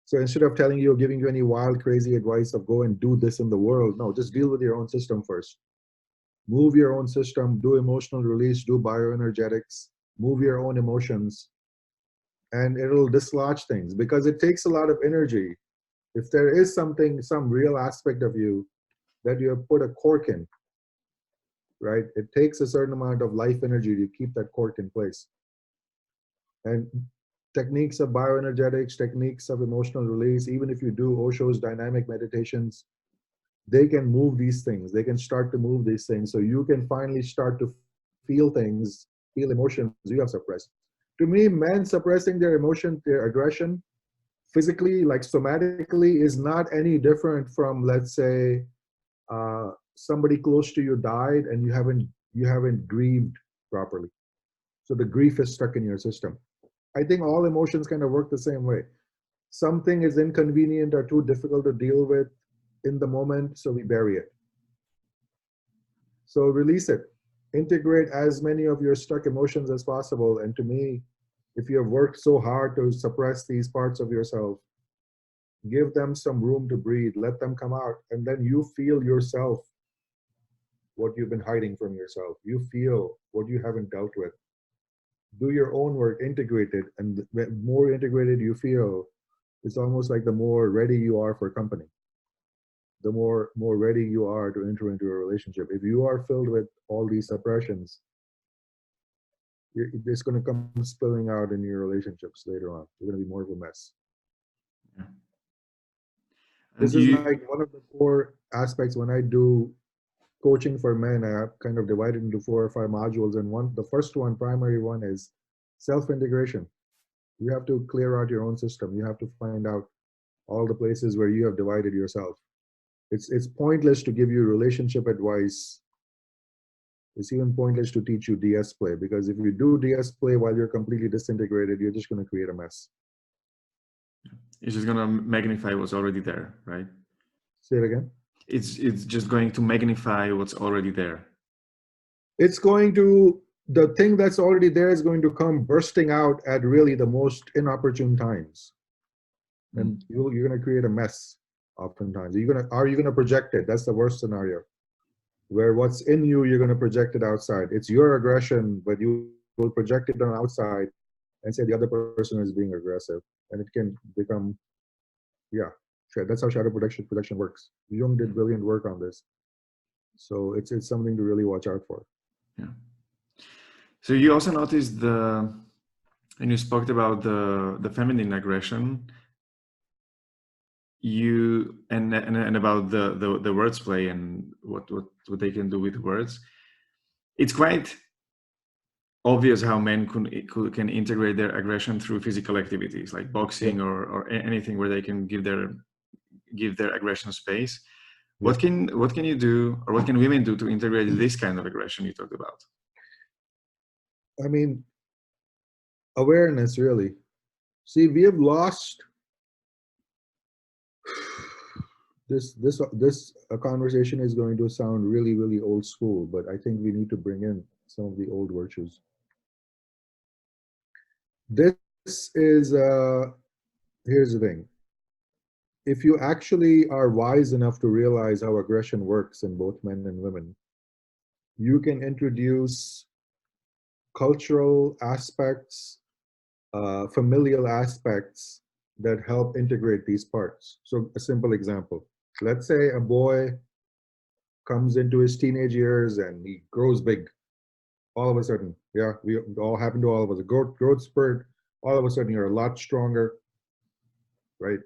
So instead of telling you or giving you any wild, crazy advice of go and do this in the world, no, just deal with your own system first. Move your own system, do emotional release, do bioenergetics, move your own emotions, and it'll dislodge things, because it takes a lot of energy. If there is some real aspect of you that you have put a cork in, right? It takes a certain amount of life energy to keep that cork in place. And techniques of bioenergetics, techniques of emotional release, even if you do Osho's dynamic meditations, they can move these things. They can start to move these things. So you can finally start to feel things, feel emotions you have suppressed. To me, men suppressing their emotion, their aggression, physically, like somatically, is not any different from, let's say, somebody close to you died and you haven't grieved properly. So the grief is stuck in your system. I think all emotions kind of work the same way. Something is inconvenient or too difficult to deal with in the moment, so we bury it. So release it. Integrate as many of your stuck emotions as possible. And to me, if you have worked so hard to suppress these parts of yourself, give them some room to breathe, let them come out, and then you feel yourself what you've been hiding from yourself. You feel what you haven't dealt with. Do your own work, integrate it, and the more integrated you feel, it's almost like the more ready you are for company, the more ready you are to enter into a relationship. If you are filled with all these suppressions, it's going to come spilling out in your relationships later on. You're going to be more of a mess. Yeah. This is like one of the core aspects when I do coaching for men. I have kind of divided into 4 or 5 modules, and the first one, primary one, is self-integration. You have to clear out your own system. You have to find out all the places where you have divided yourself. It's pointless to give you relationship advice. It's even pointless to teach you DS play, because if you do DS play while you're completely disintegrated, you're just going to create a mess. It's just going to magnify what's already there, right? Say it again. It's just going to magnify what's already there. It's going to, the thing that's already there is going to come bursting out at really the most inopportune times. And you're going to create a mess oftentimes. Are you going to project it? That's the worst scenario, where what's in you, you're going to project it outside. It's your aggression, but you will project it on outside and say the other person is being aggressive. And it can become, yeah, that's how shadow projection works. Jung did brilliant work on this. So it's something to really watch out for. Yeah. So you also noticed and you spoke about the feminine aggression, and about the words play and what they can do with words. It's quite obvious how men can integrate their aggression through physical activities like boxing, yeah, or anything where they can give their aggression space. Yeah. What can you do, or what can women do to integrate this kind of aggression you talked about? I mean, awareness, really. See, we have lost this conversation is going to sound really, really old school, but I think we need to bring in some of the old virtues. This is, here's the thing. If you actually are wise enough to realize how aggression works in both men and women, you can introduce cultural aspects, familial aspects that help integrate these parts. So a simple example, let's say a boy comes into his teenage years and he grows big. All of a sudden, yeah, we all happen to all of us, a growth spurt, all of a sudden you're a lot stronger, right?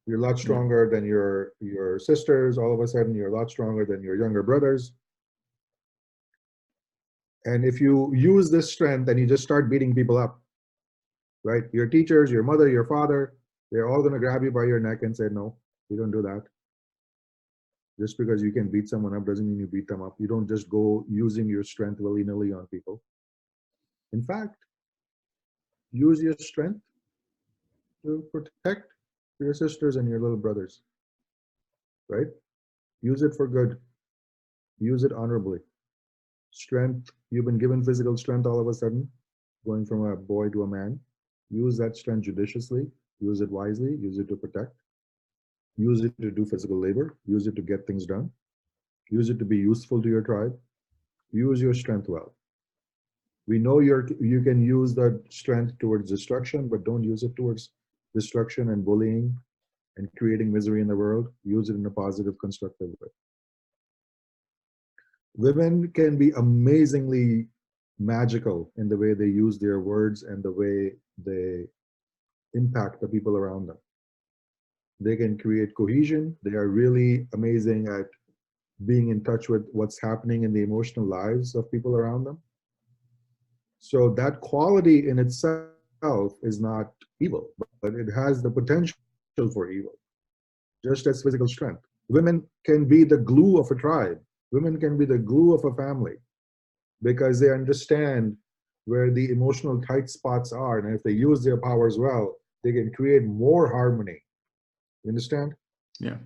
You're a lot stronger than your sisters. All of a sudden, you're a lot stronger than your younger brothers. And if you use this strength and you just start beating people up, right? Your teachers, your mother, your father, they're all going to grab you by your neck and say, no, we don't do that. Just because you can beat someone up doesn't mean you beat them up. You don't just go using your strength willy-nilly on people. In fact, use your strength to protect your sisters and your little brothers, right? Use it for good. Use it honorably. Strength, you've been given physical strength all of a sudden, going from a boy to a man. Use that strength judiciously. Use it wisely. Use it to protect. Use it to do physical labor. Use it to get things done. Use it to be useful to your tribe. Use your strength well. We know you can use that strength towards destruction, but don't use it towards destruction and bullying and creating misery in the world. Use it in a positive, constructive way. Women can be amazingly magical in the way they use their words and the way they impact the people around them. They can create cohesion. They are really amazing at being in touch with what's happening in the emotional lives of people around them. So that quality in itself is not evil, but it has the potential for evil, just as physical strength. Women can be the glue of a tribe. Women can be the glue of a family because they understand where the emotional tight spots are. And if they use their powers well, they can create more harmony. You understand? Yeah.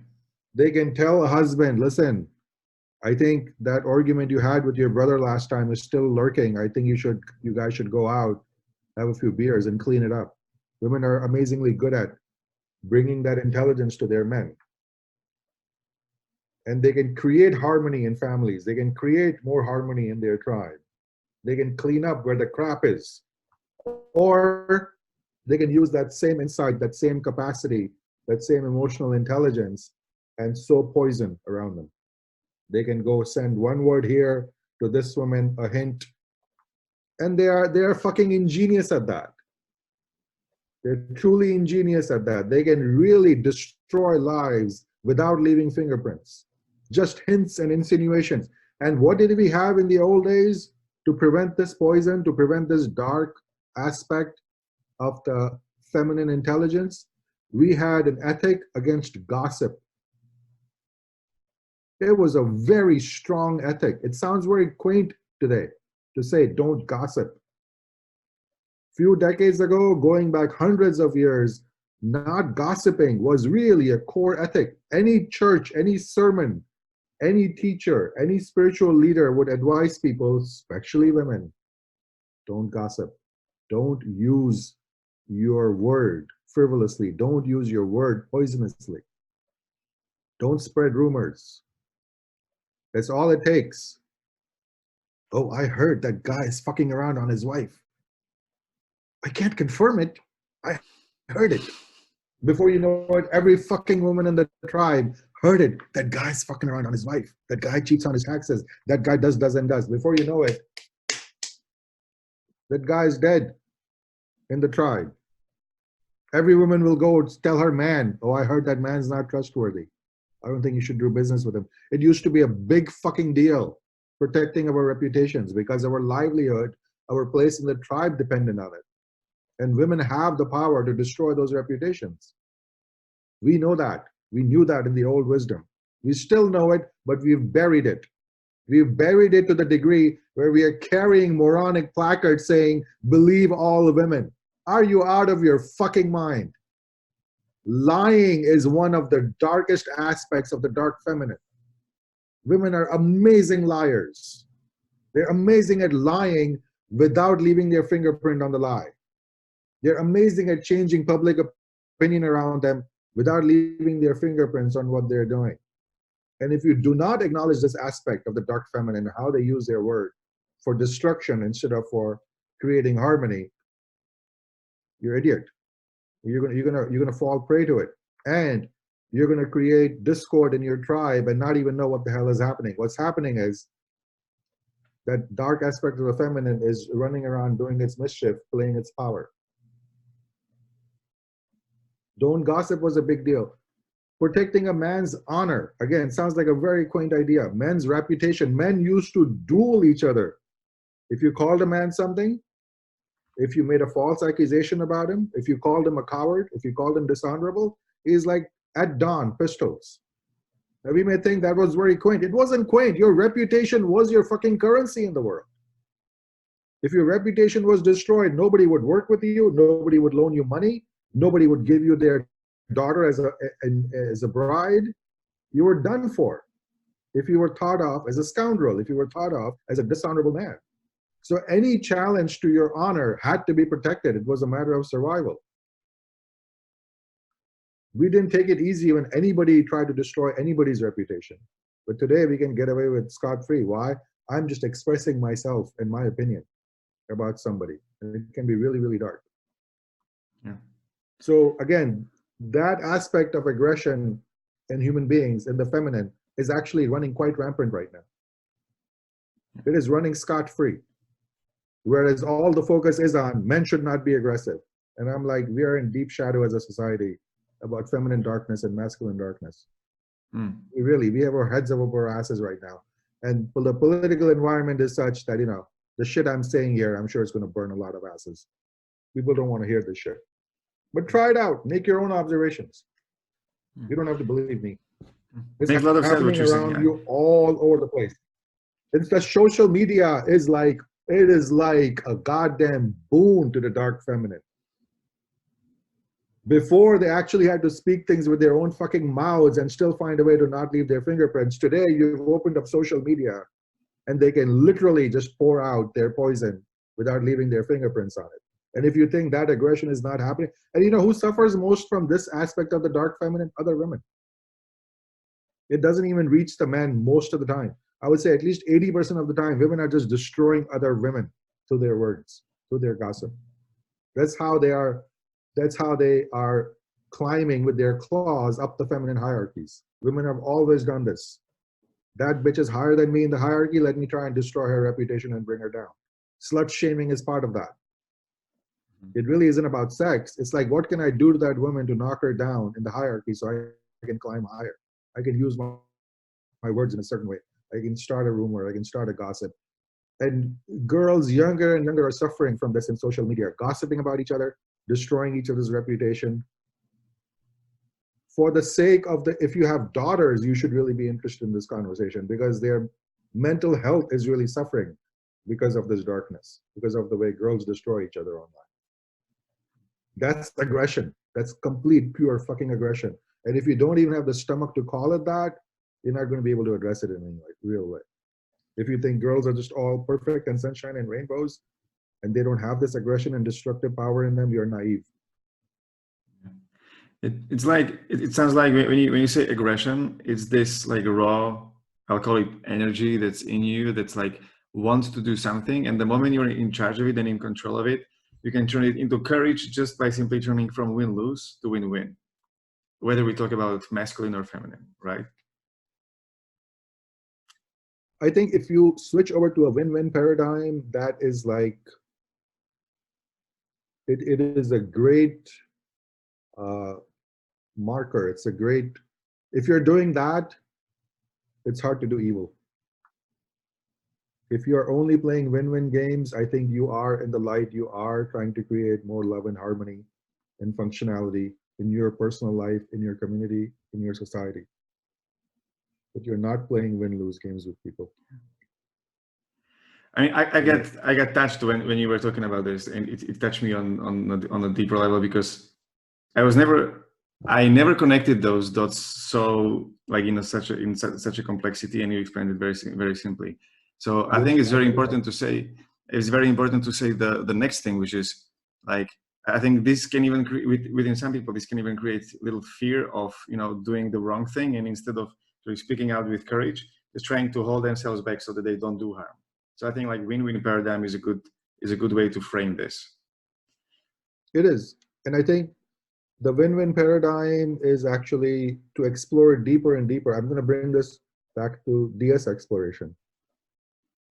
They can tell a husband, listen, I think that argument you had with your brother last time is still lurking. I think you guys should go out, have a few beers and clean it up. Women are amazingly good at bringing that intelligence to their men. And they can create harmony in families. They can create more harmony in their tribe. They can clean up where the crap is. Or they can use that same insight, that same capacity, that same emotional intelligence, and sow poison around them. They can go send one word here to this woman, a hint, and they are fucking ingenious at that. They're truly ingenious at that. They can really destroy lives without leaving fingerprints, just hints and insinuations. And what did we have in the old days to prevent this poison, to prevent this dark aspect of the feminine intelligence? We had an ethic against gossip. It was a very strong ethic. It sounds very quaint today to say don't gossip. Few decades ago, going back hundreds of years, not gossiping was really a core ethic. Any church, any sermon, any teacher, any spiritual leader would advise people, especially women, don't gossip. Don't use your word frivolously. Don't use your word poisonously. Don't spread rumors. That's all it takes. Oh, I heard that guy is fucking around on his wife. I can't confirm it. I heard it. Before you know it, every fucking woman in the tribe heard it. That guy's fucking around on his wife. That guy cheats on his taxes. That guy does. Before you know it, that guy's dead in the tribe. Every woman will go tell her man, oh, I heard that man's not trustworthy. I don't think you should do business with him. It used to be a big fucking deal protecting our reputations because our livelihood, our place in the tribe depended on it. And women have the power to destroy those reputations. We know that. We knew that in the old wisdom. We still know it, but we've buried it. We've buried it to the degree where we are carrying moronic placards saying, believe all women. Are you out of your fucking mind? Lying is one of the darkest aspects of the dark feminine. Women are amazing liars. They're amazing at lying without leaving their fingerprint on the lie. They're amazing at changing public opinion around them without leaving their fingerprints on what they're doing. And if you do not acknowledge this aspect of the dark feminine, how they use their word for destruction instead of for creating harmony, you're an idiot. You're gonna fall prey to it, and you're gonna create discord in your tribe and not even know what the hell is happening. What's happening is that dark aspect of the feminine is running around doing its mischief, playing its power. Don't gossip was a big deal. Protecting a man's honor, again, sounds like a very quaint idea. Men's reputation. Men used to duel each other. If you called a man something, if you made a false accusation about him, if you called him a coward, if you called him dishonorable, he's like at dawn, pistols. Now we may think that was very quaint. It wasn't quaint. Your reputation was your fucking currency in the world. If your reputation was destroyed, nobody would work with you, nobody would loan you money, nobody would give you their daughter as a bride. You were done for if you were thought of as a scoundrel, if you were thought of as a dishonorable man. So any challenge to your honor had to be protected. It was a matter of survival. We didn't take it easy when anybody tried to destroy anybody's reputation. But today we can get away with scot-free. Why? I'm just expressing myself and my opinion about somebody. And it can be really, really dark. Yeah. So again, that aspect of aggression in human beings and the feminine is actually running quite rampant right now. It is running scot-free. Whereas all the focus is on men should not be aggressive. And I'm like, we are in deep shadow as a society about feminine darkness and masculine darkness. Mm. We have our heads above our asses right now. And the political environment is such that, the shit I'm saying here, I'm sure it's going to burn a lot of asses. People don't want to hear this shit. But try it out. Make your own observations. You don't have to believe me. It's Makes a lot of sense what happening you're saying. around Yeah. you all over the place. It's the social media is like, it is like a goddamn boon to the dark feminine. Before they actually had to speak things with their own fucking mouths and still find a way to not leave their fingerprints. Today, you've opened up social media and they can literally just pour out their poison without leaving their fingerprints on it. And if you think that aggression is not happening, and you know who suffers most from this aspect of the dark feminine? Other women. It doesn't even reach the men most of the time. I would say at least 80% of the time, women are just destroying other women through their words, through their gossip. That's how they are climbing with their claws up the feminine hierarchies. Women have always done this. That bitch is higher than me in the hierarchy. Let me try and destroy her reputation and bring her down. Slut shaming is part of that. It really isn't about sex. It's like, what can I do to that woman to knock her down in the hierarchy so I can climb higher? I can use my words in a certain way. I can start a rumor. I can start a gossip. And girls younger and younger are suffering from this in social media, gossiping about each other, destroying each other's reputation. For the sake of if you have daughters, you should really be interested in this conversation because their mental health is really suffering because of this darkness, because of the way girls destroy each other online. That's aggression. That's complete, pure fucking aggression. And if you don't even have the stomach to call it that, you're not going to be able to address it in any real way. If you think girls are just all perfect and sunshine and rainbows, and they don't have this aggression and destructive power in them, you're naive. It's like, it sounds like when you say aggression, it's this like raw, I'll call it energy that's in you, that's like wants to do something. And the moment you're in charge of it and in control of it, you can turn it into courage just by simply turning from win-lose to win-win, whether we talk about masculine or feminine, right? I think if you switch over to a win-win paradigm, that is like, it is a great marker. It's a great, if you're doing that, it's hard to do evil. If you're only playing win-win games, I think you are in the light, you are trying to create more love and harmony and functionality in your personal life, in your community, in your society. But you're not playing win-lose games with people. I mean, I got touched when you were talking about this, and it touched me on a deeper level because I never connected those dots so like in such a complexity, and you explained it very simply. So I think it's very important to say the next thing, which is like, I think this can even within some people, this can even create little fear of, doing the wrong thing, and instead of speaking out with courage, just trying to hold themselves back so that they don't do harm. So I think like win-win paradigm is a good way to frame this. It is, and I think the win-win paradigm is actually to explore deeper and deeper. I'm going to bring this back to DS exploration.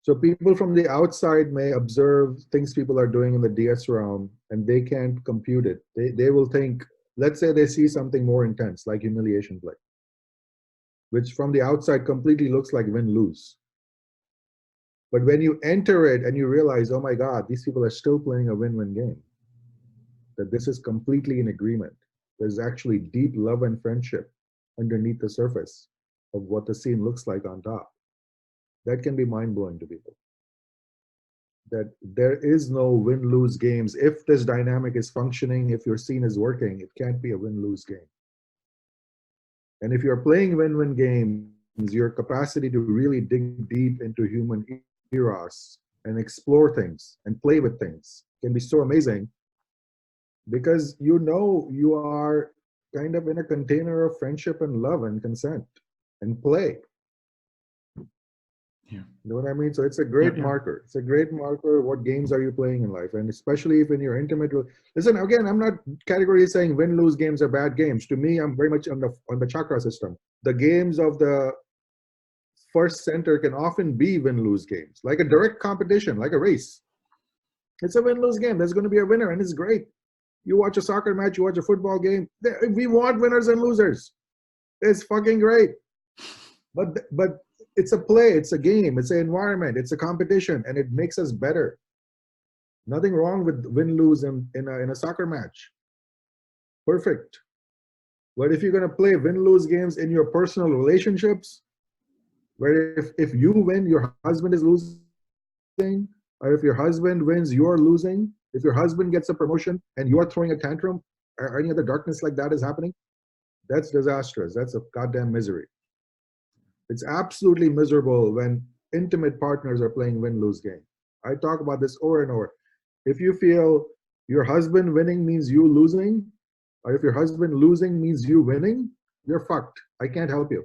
So people from the outside may observe things people are doing in the DS realm, and they can't compute it. They will think, let's say they see something more intense, like humiliation play, which from the outside completely looks like win-lose. But when you enter it and you realize, oh my God, these people are still playing a win-win game, that this is completely in agreement. There's actually deep love and friendship underneath the surface of what the scene looks like on top. That can be mind-blowing to people. That there is no win-lose games. If this dynamic is functioning, if your scene is working, it can't be a win-lose game. And if you're playing win-win games, your capacity to really dig deep into human eros and explore things and play with things can be so amazing, because you are kind of in a container of friendship and love and consent and play. Yeah. You know what I mean? So it's a great marker. It's a great marker. What games are you playing in life? And especially if in your intimate, listen, again, I'm not categorically saying win-lose games are bad games. To me, I'm very much on the chakra system. The games of the first center can often be win-lose games, like a direct competition, like a race. It's a win-lose game. There's going to be a winner, and it's great. You watch a soccer match, you watch a football game. We want winners and losers. It's fucking great. But it's a play, it's a game, it's an environment, it's a competition, and it makes us better. Nothing wrong with win-lose in a soccer match. Perfect. But if you're going to play win-lose games in your personal relationships, where if you win, your husband is losing, or if your husband wins, you're losing, if your husband gets a promotion and you're throwing a tantrum, or any other darkness like that is happening, that's disastrous. That's a goddamn misery. It's absolutely miserable when intimate partners are playing win-lose game. I talk about this over and over. If you feel your husband winning means you losing, or if your husband losing means you winning, you're fucked. I can't help you.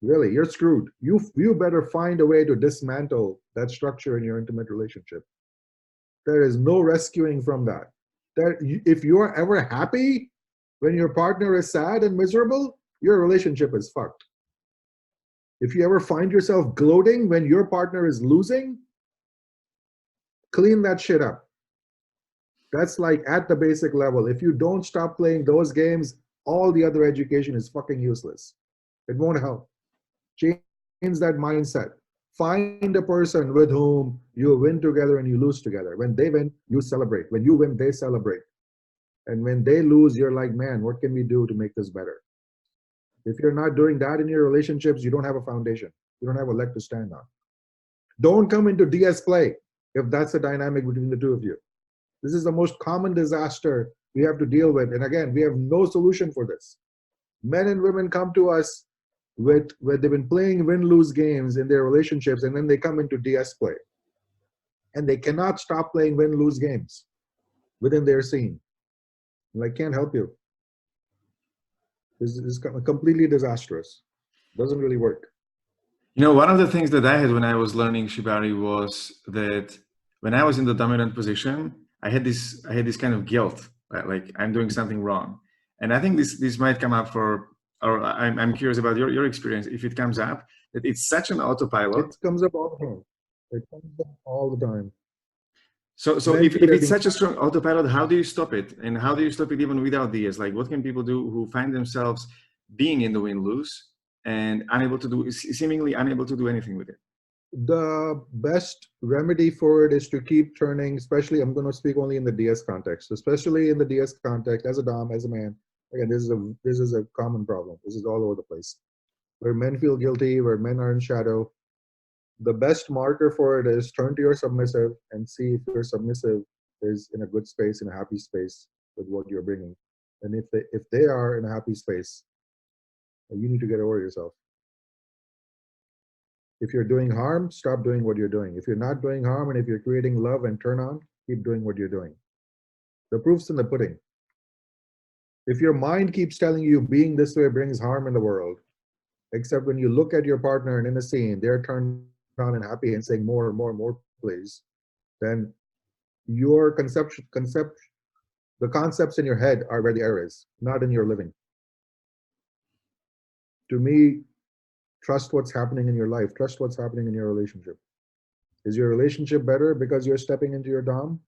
Really, you're screwed. You better find a way to dismantle that structure in your intimate relationship. There is no rescuing from that. If you're ever happy when your partner is sad and miserable, your relationship is fucked. If you ever find yourself gloating when your partner is losing, clean that shit up. That's like at the basic level. If you don't stop playing those games, all the other education is fucking useless. It won't help. Change that mindset. Find a person with whom you win together and you lose together. When they win, you celebrate. When you win, they celebrate. And when they lose, you're like, man, what can we do to make this better? If you're not doing that in your relationships, you don't have a foundation. You don't have a leg to stand on. Don't come into DS play if that's the dynamic between the two of you. This is the most common disaster we have to deal with. And again, we have no solution for this. Men and women come to us where they've been playing win-lose games in their relationships, and then they come into DS play. And they cannot stop playing win-lose games within their scene. And I can't help you. This is completely disastrous. Doesn't really work. You know, one of the things that I had when I was learning Shibari was that when I was in the dominant position, I had this kind of guilt, right? Like I'm doing something wrong. And I think this might come up I'm curious about your experience, if it comes up, that it's such an autopilot. It comes up all the time. It comes up all the time. So if it's such a strong autopilot, how do you stop it? And how do you stop it even without DS? Like what can people do who find themselves being in the win-lose and seemingly unable to do anything with it? The best remedy for it is to keep turning, especially, I'm going to speak only in the DS context, especially in the DS context, as a Dom, as a man. Again, this is a common problem. This is all over the place. Where men feel guilty, where men are in shadow. The best marker for it is turn to your submissive and see if your submissive is in a good space, in a happy space with what you're bringing. And if they are in a happy space, you need to get over yourself. If you're doing harm, stop doing what you're doing. If you're not doing harm, and if you're creating love and turn on, keep doing what you're doing. The proof's in the pudding. If your mind keeps telling you being this way brings harm in the world, except when you look at your partner and in a scene, they're turned on and happy and saying more and more and more, please, then your the concepts in your head are where the error is, not in your living. To me, trust what's happening in your life. Trust what's happening in your relationship. Is your relationship better because you're stepping into your Dom?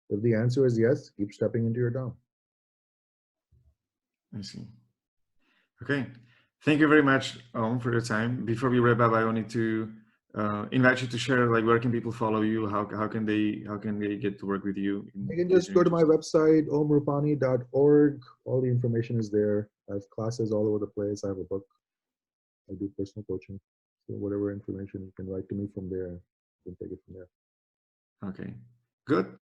If the answer is yes, keep stepping into your Dom. I see. Okay. Thank you very much, for your time. Before we wrap up, I wanted to invite you to share, like, where can people follow you? How can they get to work with you? You can just go to my website, omrupani.org. All the information is there. I have classes all over the place. I have a book. I do personal coaching. So whatever information, you can write to me from there. You can take it from there. Okay, good.